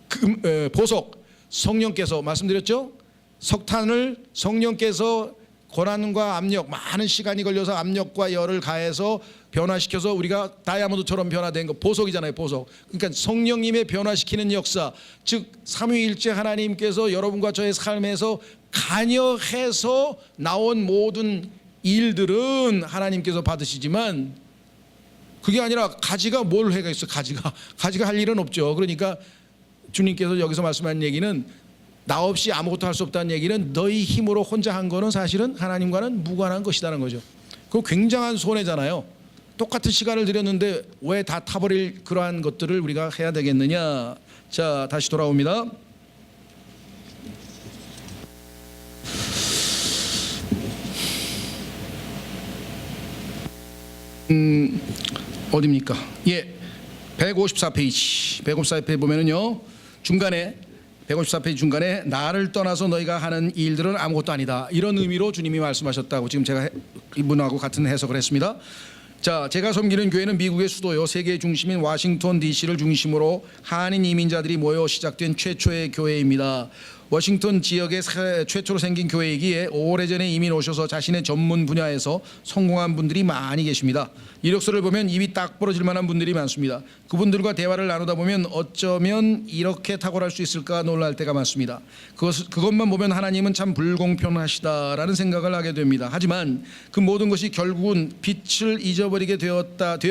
금, 보석, 성령께서 말씀드렸죠. 석탄을 성령께서 고난과 압력, 많은 시간이 걸려서 압력과 열을 가해서 변화시켜서 우리가 다이아몬드처럼 변화된 거 보석이잖아요. 보석. 그러니까 성령님의 변화시키는 역사, 즉 삼위일체 하나님께서 여러분과 저의 삶에서 관여해서 나온 모든 일들은 하나님께서 받으시지만 그게 아니라 가지가 뭘 해겠어. 가지가 할 일은 없죠. 그러니까 주님께서 여기서 말씀하는 얘기는 나 없이 아무것도 할 수 없다는 얘기는 너희 힘으로 혼자 한 거는 사실은 하나님과는 무관한 것이라는 거죠. 그거 굉장한 손해잖아요. 똑같은 시간을 들였는데 왜 다 타버릴 그러한 것들을 우리가 해야 되겠느냐. 자, 다시 돌아옵니다. 어디입니까? 예, 154페이지 154페이지 보면은요, 중간에 154페이지 중간에 나를 떠나서 너희가 하는 일들은 아무것도 아니다, 이런 의미로 주님이 말씀하셨다고 지금 제가 이분하고 같은 해석을 했습니다. 자, 제가 섬기는 교회는 미국의 수도요, 세계의 중심인 워싱턴 DC를 중심으로 한인 이민자들이 모여 시작된 최초의 교회입니다. 워싱턴 지역에 최초로 생긴 교회이기에 오래전에 이민 오셔서 자신의 전문 분야에서 성공한 분들이 많이 계십니다. 이력서를 보면 입이 딱 벌어질 만한 분들이 많습니다. 그분들과 대화를 나누다 보면 어쩌면 이렇게 탁월할 수 있을까 놀랄 때가 많습니다. 그것만 보면 하나님은 참 불공평하시다라는 생각을 하게 됩니다. 하지만 그 모든 것이 결국은 빛을 잊어버리게 되어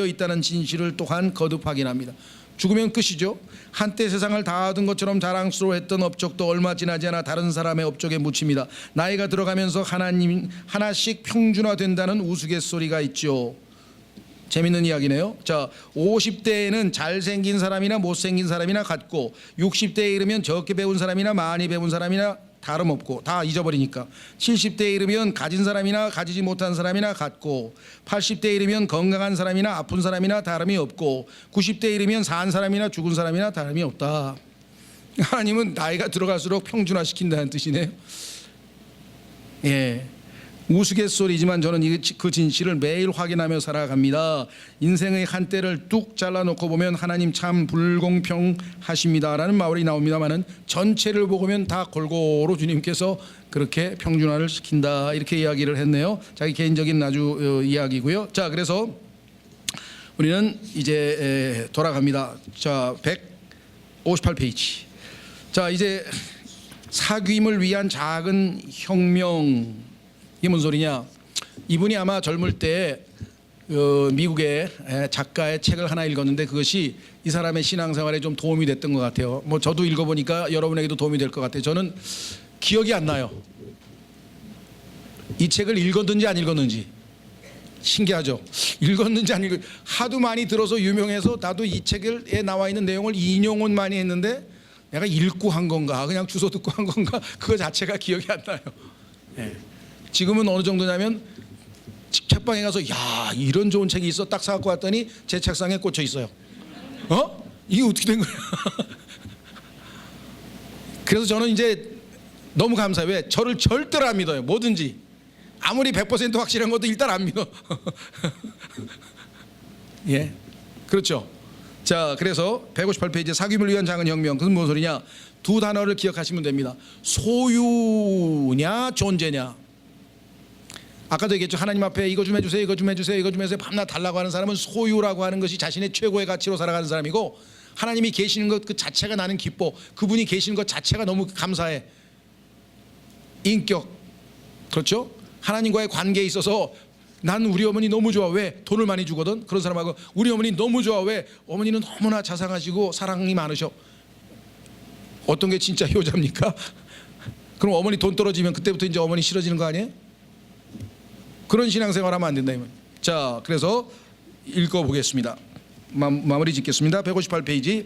있다는 진실을 또한 거듭 확인합니다. 죽으면 끝이죠. 한때 세상을 다 얻은 것처럼 자랑스러워했던 업적도 얼마 지나지 않아 다른 사람의 업적에 묻힙니다. 나이가 들어가면서 하나님 하나씩 평준화된다는 우스갯소리가 있죠. 재밌는 이야기네요. 자, 50대에는 잘생긴 사람이나 못생긴 사람이나 같고 60대에 이르면 적게 배운 사람이나 많이 배운 사람이나 다름없고 다 잊어버리니까 70대에 이르면 가진 사람이나 가지지 못한 사람이나 같고 80대에 이르면 건강한 사람이나 아픈 사람이나 다름이 없고 90대에 이르면 산 사람이나 죽은 사람이나 다름이 없다. 하나님은 나이가 들어갈수록 평준화시킨다는 뜻이네요. 예, 우스갯소리지만 저는 그 진실을 매일 확인하며 살아갑니다. 인생의 한때를 뚝 잘라놓고 보면 하나님 참 불공평하십니다라는 말이 나옵니다만은 전체를 보면 다 골고루 주님께서 그렇게 평준화를 시킨다, 이렇게 이야기를 했네요. 자기 개인적인 아주 이야기고요. 자, 그래서 우리는 이제 돌아갑니다. 자, 158페이지. 자, 이제 사귐을 위한 작은 혁명. 이게 뭔 소리냐? 이분이 아마 젊을 때 미국의 작가의 책을 하나 읽었는데 그것이 이 사람의 신앙생활에 좀 도움이 됐던 것 같아요. 뭐 저도 읽어보니까 여러분에게도 도움이 될 것 같아요. 저는 기억이 안 나요. 이 책을 읽었는지 안 읽었는지. 신기하죠? 읽었는지 안 읽었는지. 하도 많이 들어서 유명해서 나도 이 책에 나와 있는 내용을 인용은 많이 했는데 내가 읽고 한 건가 그냥 주워 듣고 한 건가 그거 자체가 기억이 안 나요. 네. 지금은 어느 정도냐면 책방에 가서 야, 이런 좋은 책이 있어 딱 사갖고 왔더니 제 책상에 꽂혀 있어요. 이게 어떻게 된 거야? 그래서 저는 이제 너무 감사해요. 왜? 저를 절대로 안 믿어요. 뭐든지. 아무리 100% 확실한 것도 일단 안 믿어. 예, 그렇죠. 자, 그래서 158페이지 사귐을 위한 작은 혁명. 그건 무슨 소리냐? 두 단어를 기억하시면 됩니다. 소유냐 존재냐. 아까도 얘기했죠. 하나님 앞에 이거 좀 해주세요, 이거 좀 해주세요, 이거 좀 해주세요. 밤낮 달라고 하는 사람은 소유라고 하는 것이 자신의 최고의 가치로 살아가는 사람이고, 하나님이 계시는 것 그 자체가 나는 기뻐. 그분이 계시는 것 자체가 너무 감사해. 인격. 그렇죠? 하나님과의 관계에 있어서 난 우리 어머니 너무 좋아. 왜? 돈을 많이 주거든. 그런 사람하고 우리 어머니 너무 좋아. 왜? 어머니는 너무나 자상하시고 사랑이 많으셔. 어떤 게 진짜 효자입니까? 그럼 어머니 돈 떨어지면 그때부터 이제 어머니 싫어지는 거 아니에요? 그런 신앙생활하면 안 된다 이 말. 자, 그래서 읽어보겠습니다. 마무리 짓겠습니다. 158페이지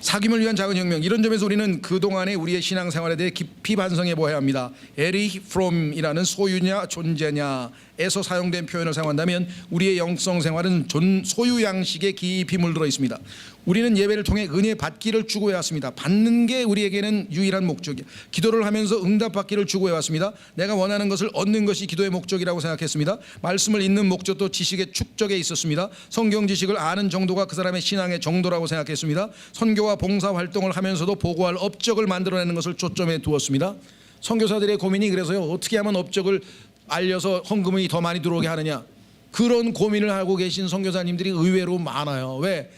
사귐을 위한 작은 혁명. 이런 점에서 우리는 그동안의 우리의 신앙생활에 대해 깊이 반성해 보아야 합니다. 에리 프롬이라는 소유냐 존재냐에서 사용된 표현을 사용한다면 우리의 영성 생활은 소유 양식에 깊이 물들어 있습니다. 우리는 예배를 통해 은혜 받기를 추구해 왔습니다. 받는 게 우리에게는 유일한 목적이야. 기도를 하면서 응답받기를 추구해 왔습니다. 내가 원하는 것을 얻는 것이 기도의 목적이라고 생각했습니다. 말씀을 읽는 목적도 지식의 축적에 있었습니다. 성경 지식을 아는 정도가 그 사람의 신앙의 정도라고 생각했습니다. 선교와 봉사 활동을 하면서도 보고할 업적을 만들어내는 것을 초점에 두었습니다. 선교사들의 고민이 그래서요, 어떻게 하면 업적을 알려서 헌금이 더 많이 들어오게 하느냐, 그런 고민을 하고 계신 선교사님들이 의외로 많아요. 왜?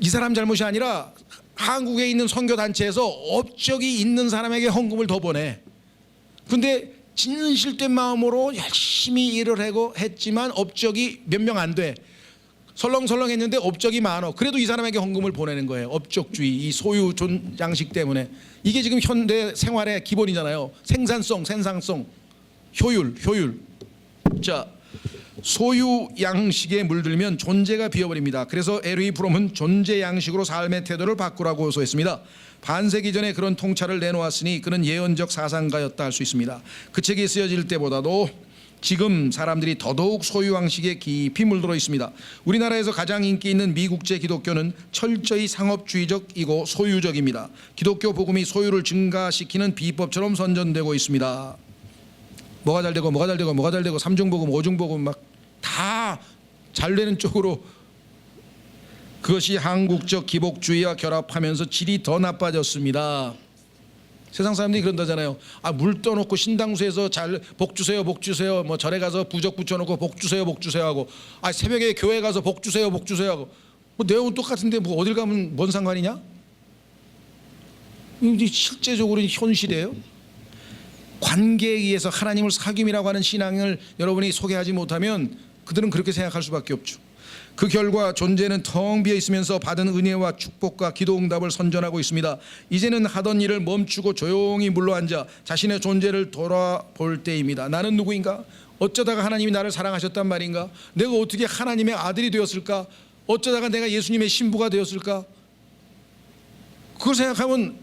이 사람 잘못이 아니라 한국에 있는 선교단체에서 업적이 있는 사람에게 헌금을 더 보내. 근데 진실된 마음으로 열심히 일을 하고 했지만 업적이 몇 명 안 돼. 설렁설렁 했는데 업적이 많아. 그래도 이 사람에게 헌금을 보내는 거예요. 업적주의, 이 소유 양식 때문에. 이게 지금 현대 생활의 기본이잖아요. 생산성, 효율. 자, 소유 양식에 물들면 존재가 비어버립니다. 그래서 에리 프롬은 존재 양식으로 삶의 태도를 바꾸라고 호소했습니다. 반세기 전에 그런 통찰을 내놓았으니 그는 예언적 사상가였다 할 수 있습니다. 그 책이 쓰여질 때보다도 지금 사람들이 더더욱 소유 양식에 깊이 물들어 있습니다. 우리나라에서 가장 인기 있는 미국제 기독교는 철저히 상업주의적이고 소유적입니다. 기독교 복음이 소유를 증가시키는 비법처럼 선전되고 있습니다. 뭐가 잘 되고 삼중복음, 오중복음 막 다 잘 되는 쪽으로, 그것이 한국적 기복주의와 결합하면서 질이 더 나빠졌습니다. 세상 사람들이 그런다잖아요. 물 떠놓고 신당수에서 잘 복 주세요 뭐 절에 가서 부적 붙여놓고 복 주세요 하고, 새벽에 교회 가서 복 주세요 하고, 뭐 내용은 똑같은데 뭐 어딜 가면 뭔 상관이냐? 이게 실제적으로 현실이에요. 관계에 의해서 하나님을 사귐이라고 하는 신앙을 여러분이 소개하지 못하면 그들은 그렇게 생각할 수밖에 없죠. 그 결과 존재는 텅 비어 있으면서 받은 은혜와 축복과 기도 응답을 선전하고 있습니다. 이제는 하던 일을 멈추고 조용히 물러앉아 자신의 존재를 돌아볼 때입니다. 나는 누구인가? 어쩌다가 하나님이 나를 사랑하셨단 말인가? 내가 어떻게 하나님의 아들이 되었을까? 어쩌다가 내가 예수님의 신부가 되었을까? 그걸 생각하면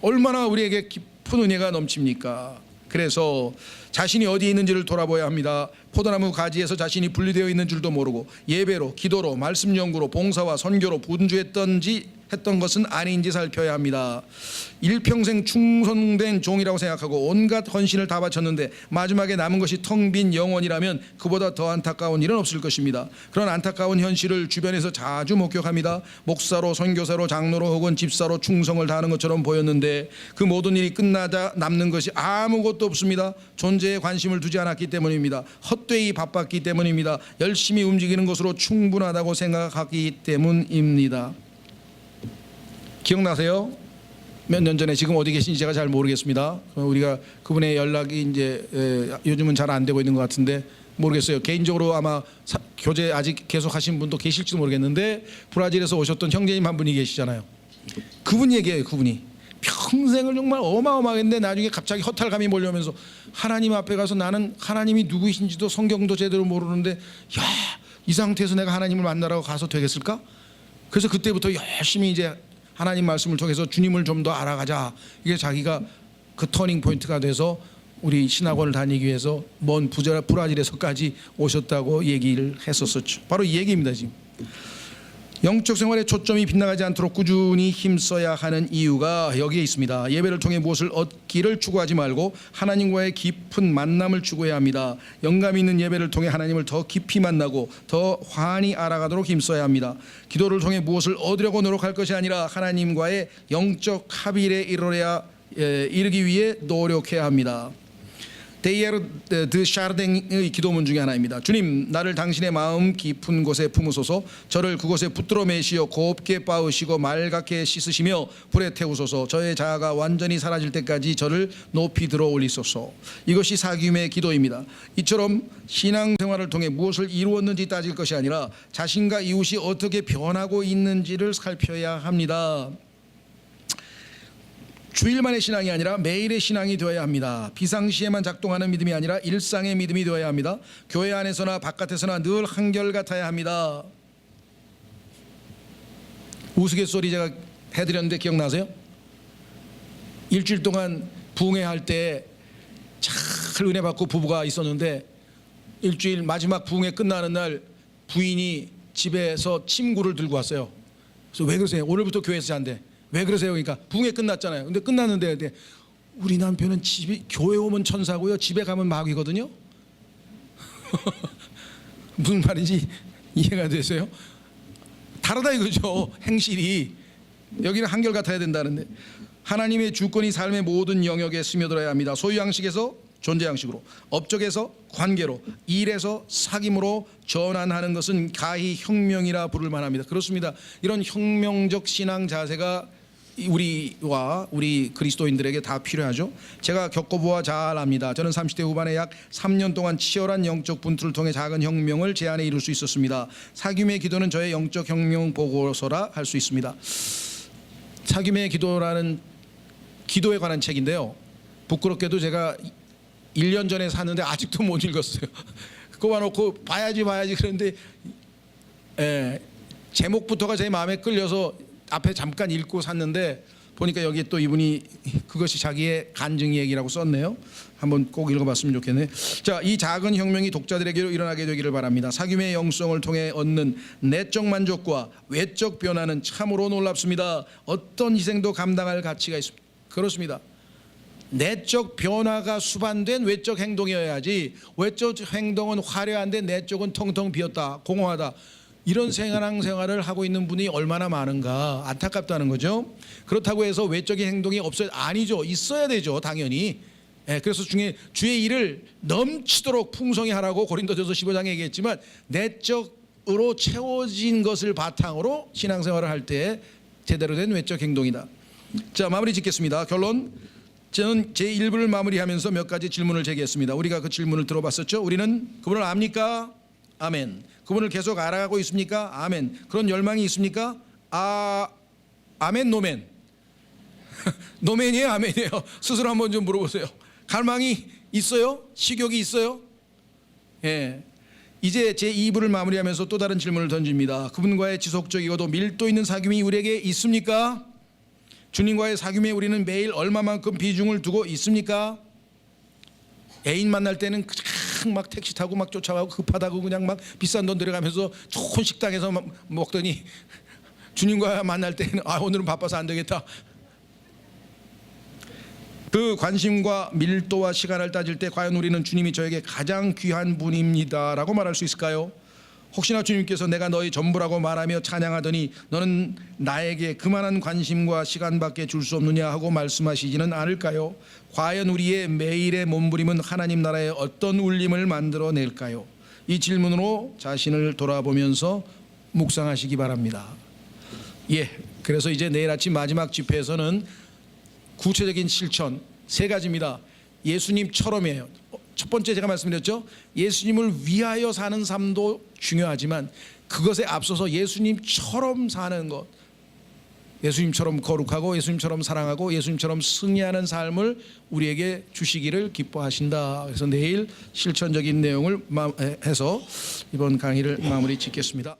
얼마나 우리에게 깊은 은혜가 넘칩니까? 그래서 자신이 어디에 있는지를 돌아봐야 합니다. 포도나무 가지에서 자신이 분리되어 있는 줄도 모르고 예배로, 기도로, 말씀 연구로, 봉사와 선교로 했던 것은 아닌지 살펴야 합니다. 일평생 충성된 종이라고 생각하고 온갖 헌신을 다 바쳤는데 마지막에 남은 것이 텅 빈 영혼이라면 그보다 더 안타까운 일은 없을 것입니다. 그런 안타까운 현실을 주변에서 자주 목격합니다. 목사로, 선교사로, 장로로 혹은 집사로 충성을 다하는 것처럼 보였는데 그 모든 일이 끝나자 남는 것이 아무것도 없습니다. 존재에 관심을 두지 않았기 때문입니다. 헛되이 바빴기 때문입니다. 열심히 움직이는 것으로 충분하다고 생각하기 때문입니다. 기억나세요? 몇 년 전에, 지금 어디 계신지 제가 잘 모르겠습니다. 우리가 그분의 연락이 이제 요즘은 잘 안 되고 있는 것 같은데 모르겠어요. 개인적으로 아마 교제 아직 계속 하신 분도 계실지도 모르겠는데 브라질에서 오셨던 형제님 한 분이 계시잖아요. 그분 얘기예요. 그분이 평생을 정말 어마어마했는데 나중에 갑자기 허탈감이 몰려오면서 하나님 앞에 가서 나는 하나님이 누구이신지도 성경도 제대로 모르는데 이 상태에서 내가 하나님을 만나라고 가서 되겠을까? 그래서 그때부터 열심히 이제 하나님 말씀을 통해서 주님을 좀 더 알아가자. 이게 자기가 그 터닝 포인트가 돼서 우리 신학원을 다니기 위해서 먼 브라질에서까지 오셨다고 얘기를 했었었죠. 바로 이 얘기입니다. 지금 영적 생활에 초점이 빗나가지 않도록 꾸준히 힘써야 하는 이유가 여기에 있습니다. 예배를 통해 무엇을 얻기를 추구하지 말고 하나님과의 깊은 만남을 추구해야 합니다. 영감 있는 예배를 통해 하나님을 더 깊이 만나고 더 환히 알아가도록 힘써야 합니다. 기도를 통해 무엇을 얻으려고 노력할 것이 아니라 하나님과의 영적 합일에 이르기 위해 노력해야 합니다. 데이에르 드 샤르댕의 기도문 중에 하나입니다. 주님, 나를 당신의 마음 깊은 곳에 품으소서. 저를 그곳에 붙들어 매시어 곱게 빻으시고 맑게 씻으시며 불에 태우소서. 저의 자아가 완전히 사라질 때까지 저를 높이 들어 올리소서. 이것이 사귐의 기도입니다. 이처럼 신앙생활을 통해 무엇을 이루었는지 따질 것이 아니라 자신과 이웃이 어떻게 변하고 있는지를 살펴야 합니다. 주일만의 신앙이 아니라 매일의 신앙이 되어야 합니다. 비상시에만 작동하는 믿음이 아니라 일상의 믿음이 되어야 합니다. 교회 안에서나 바깥에서나 늘 한결같아야 합니다. 우스갯소리 제가 해드렸는데 기억나세요? 일주일 동안 부흥회할 때 잘 은혜 받고 부부가 있었는데 일주일 마지막 부흥회 끝나는 날 부인이 집에서 침구를 들고 왔어요. 그래서 왜 그러세요? 오늘부터 교회에서 잔대. 왜 그러세요? 그러니까 부흥회 끝났잖아요. 근데 끝났는데 우리 남편은 집이 교회 오면 천사고요, 집에 가면 마귀거든요. 무슨 말인지 이해가 되세요? 다르다 이거죠. 행실이. 여기는 한결같아야 된다는데, 하나님의 주권이 삶의 모든 영역에 스며들어야 합니다. 소유 양식에서 존재 양식으로, 업적에서 관계로, 일에서 사귐으로 전환하는 것은 가히 혁명이라 부를 만합니다. 그렇습니다. 이런 혁명적 신앙 자세가 우리 그리스도인들에게 다 필요하죠. 제가 겪어보아 잘 압니다. 저는 30대 후반에 약 3년 동안 치열한 영적 분투를 통해 작은 혁명을 제 안에 이룰 수 있었습니다. 사귐의 기도는 저의 영적 혁명 보고서라 할 수 있습니다. 사귐의 기도라는 기도에 관한 책인데요, 부끄럽게도 제가 1년 전에 샀는데 아직도 못 읽었어요. 그거 놓고 봐야지 그런데 제목부터가 제 마음에 끌려서 앞에 잠깐 읽고 샀는데 보니까 여기 또 이분이 그것이 자기의 간증 얘기라고 썼네요. 한번 꼭 읽어봤으면 좋겠네요. 자, 이 작은 혁명이 독자들에게로 일어나게 되기를 바랍니다. 사귐의 영성을 통해 얻는 내적 만족과 외적 변화는 참으로 놀랍습니다. 어떤 희생도 감당할 가치가 있습니다. 그렇습니다. 내적 변화가 수반된 외적 행동이어야지, 외적 행동은 화려한데 내적은 텅텅 비었다, 공허하다, 이런 생활을 하고 있는 분이 얼마나 많은가, 안타깝다는 거죠. 그렇다고 해서 외적인 행동이 없어야, 아니죠. 있어야 되죠, 당연히. 그래서 주의 일을 넘치도록 풍성히 하라고 고린도전서 15장에 얘기했지만, 내적으로 채워진 것을 바탕으로 신앙생활을 할 때 제대로 된 외적 행동이다. 자, 마무리 짓겠습니다. 결론, 저는 제 1부를 마무리하면서 몇 가지 질문을 제기했습니다. 우리가 그 질문을 들어봤었죠. 우리는 그분을 압니까? 아멘. 그분을 계속 알아가고 있습니까? 아멘. 그런 열망이 있습니까? 아멘, 노멘. 노멘이에요, 아멘이에요? 스스로 한번 좀 물어보세요. 갈망이 있어요? 식욕이 있어요? 예. 이제 제 2부를 마무리하면서 또 다른 질문을 던집니다. 그분과의 지속적이고도 밀도 있는 사귐이 우리에게 있습니까? 주님과의 사귐에 우리는 매일 얼마만큼 비중을 두고 있습니까? 애인 만날 때는 그냥 막 택시 타고 막 쫓아가고 급하다고 그냥 막 비싼 돈 들여가면서 좋은 식당에서 먹더니, 주님과 만날 때는 오늘은 바빠서 안 되겠다. 그 관심과 밀도와 시간을 따질 때 과연 우리는 주님이 저에게 가장 귀한 분입니다라고 말할 수 있을까요? 혹시나 주님께서 내가 너희 전부라고 말하며 찬양하더니 너는 나에게 그만한 관심과 시간밖에 줄 수 없느냐 하고 말씀하시지는 않을까요? 과연 우리의 매일의 몸부림은 하나님 나라의 어떤 울림을 만들어낼까요? 이 질문으로 자신을 돌아보면서 묵상하시기 바랍니다. 그래서 이제 내일 아침 마지막 집회에서는 구체적인 실천 3가지입니다. 예수님처럼이에요. 첫 번째 제가 말씀드렸죠. 예수님을 위하여 사는 삶도 중요하지만 그것에 앞서서 예수님처럼 사는 것, 예수님처럼 거룩하고 예수님처럼 사랑하고 예수님처럼 승리하는 삶을 우리에게 주시기를 기뻐하신다. 그래서 내일 실천적인 내용을 해서 이번 강의를 마무리 짓겠습니다.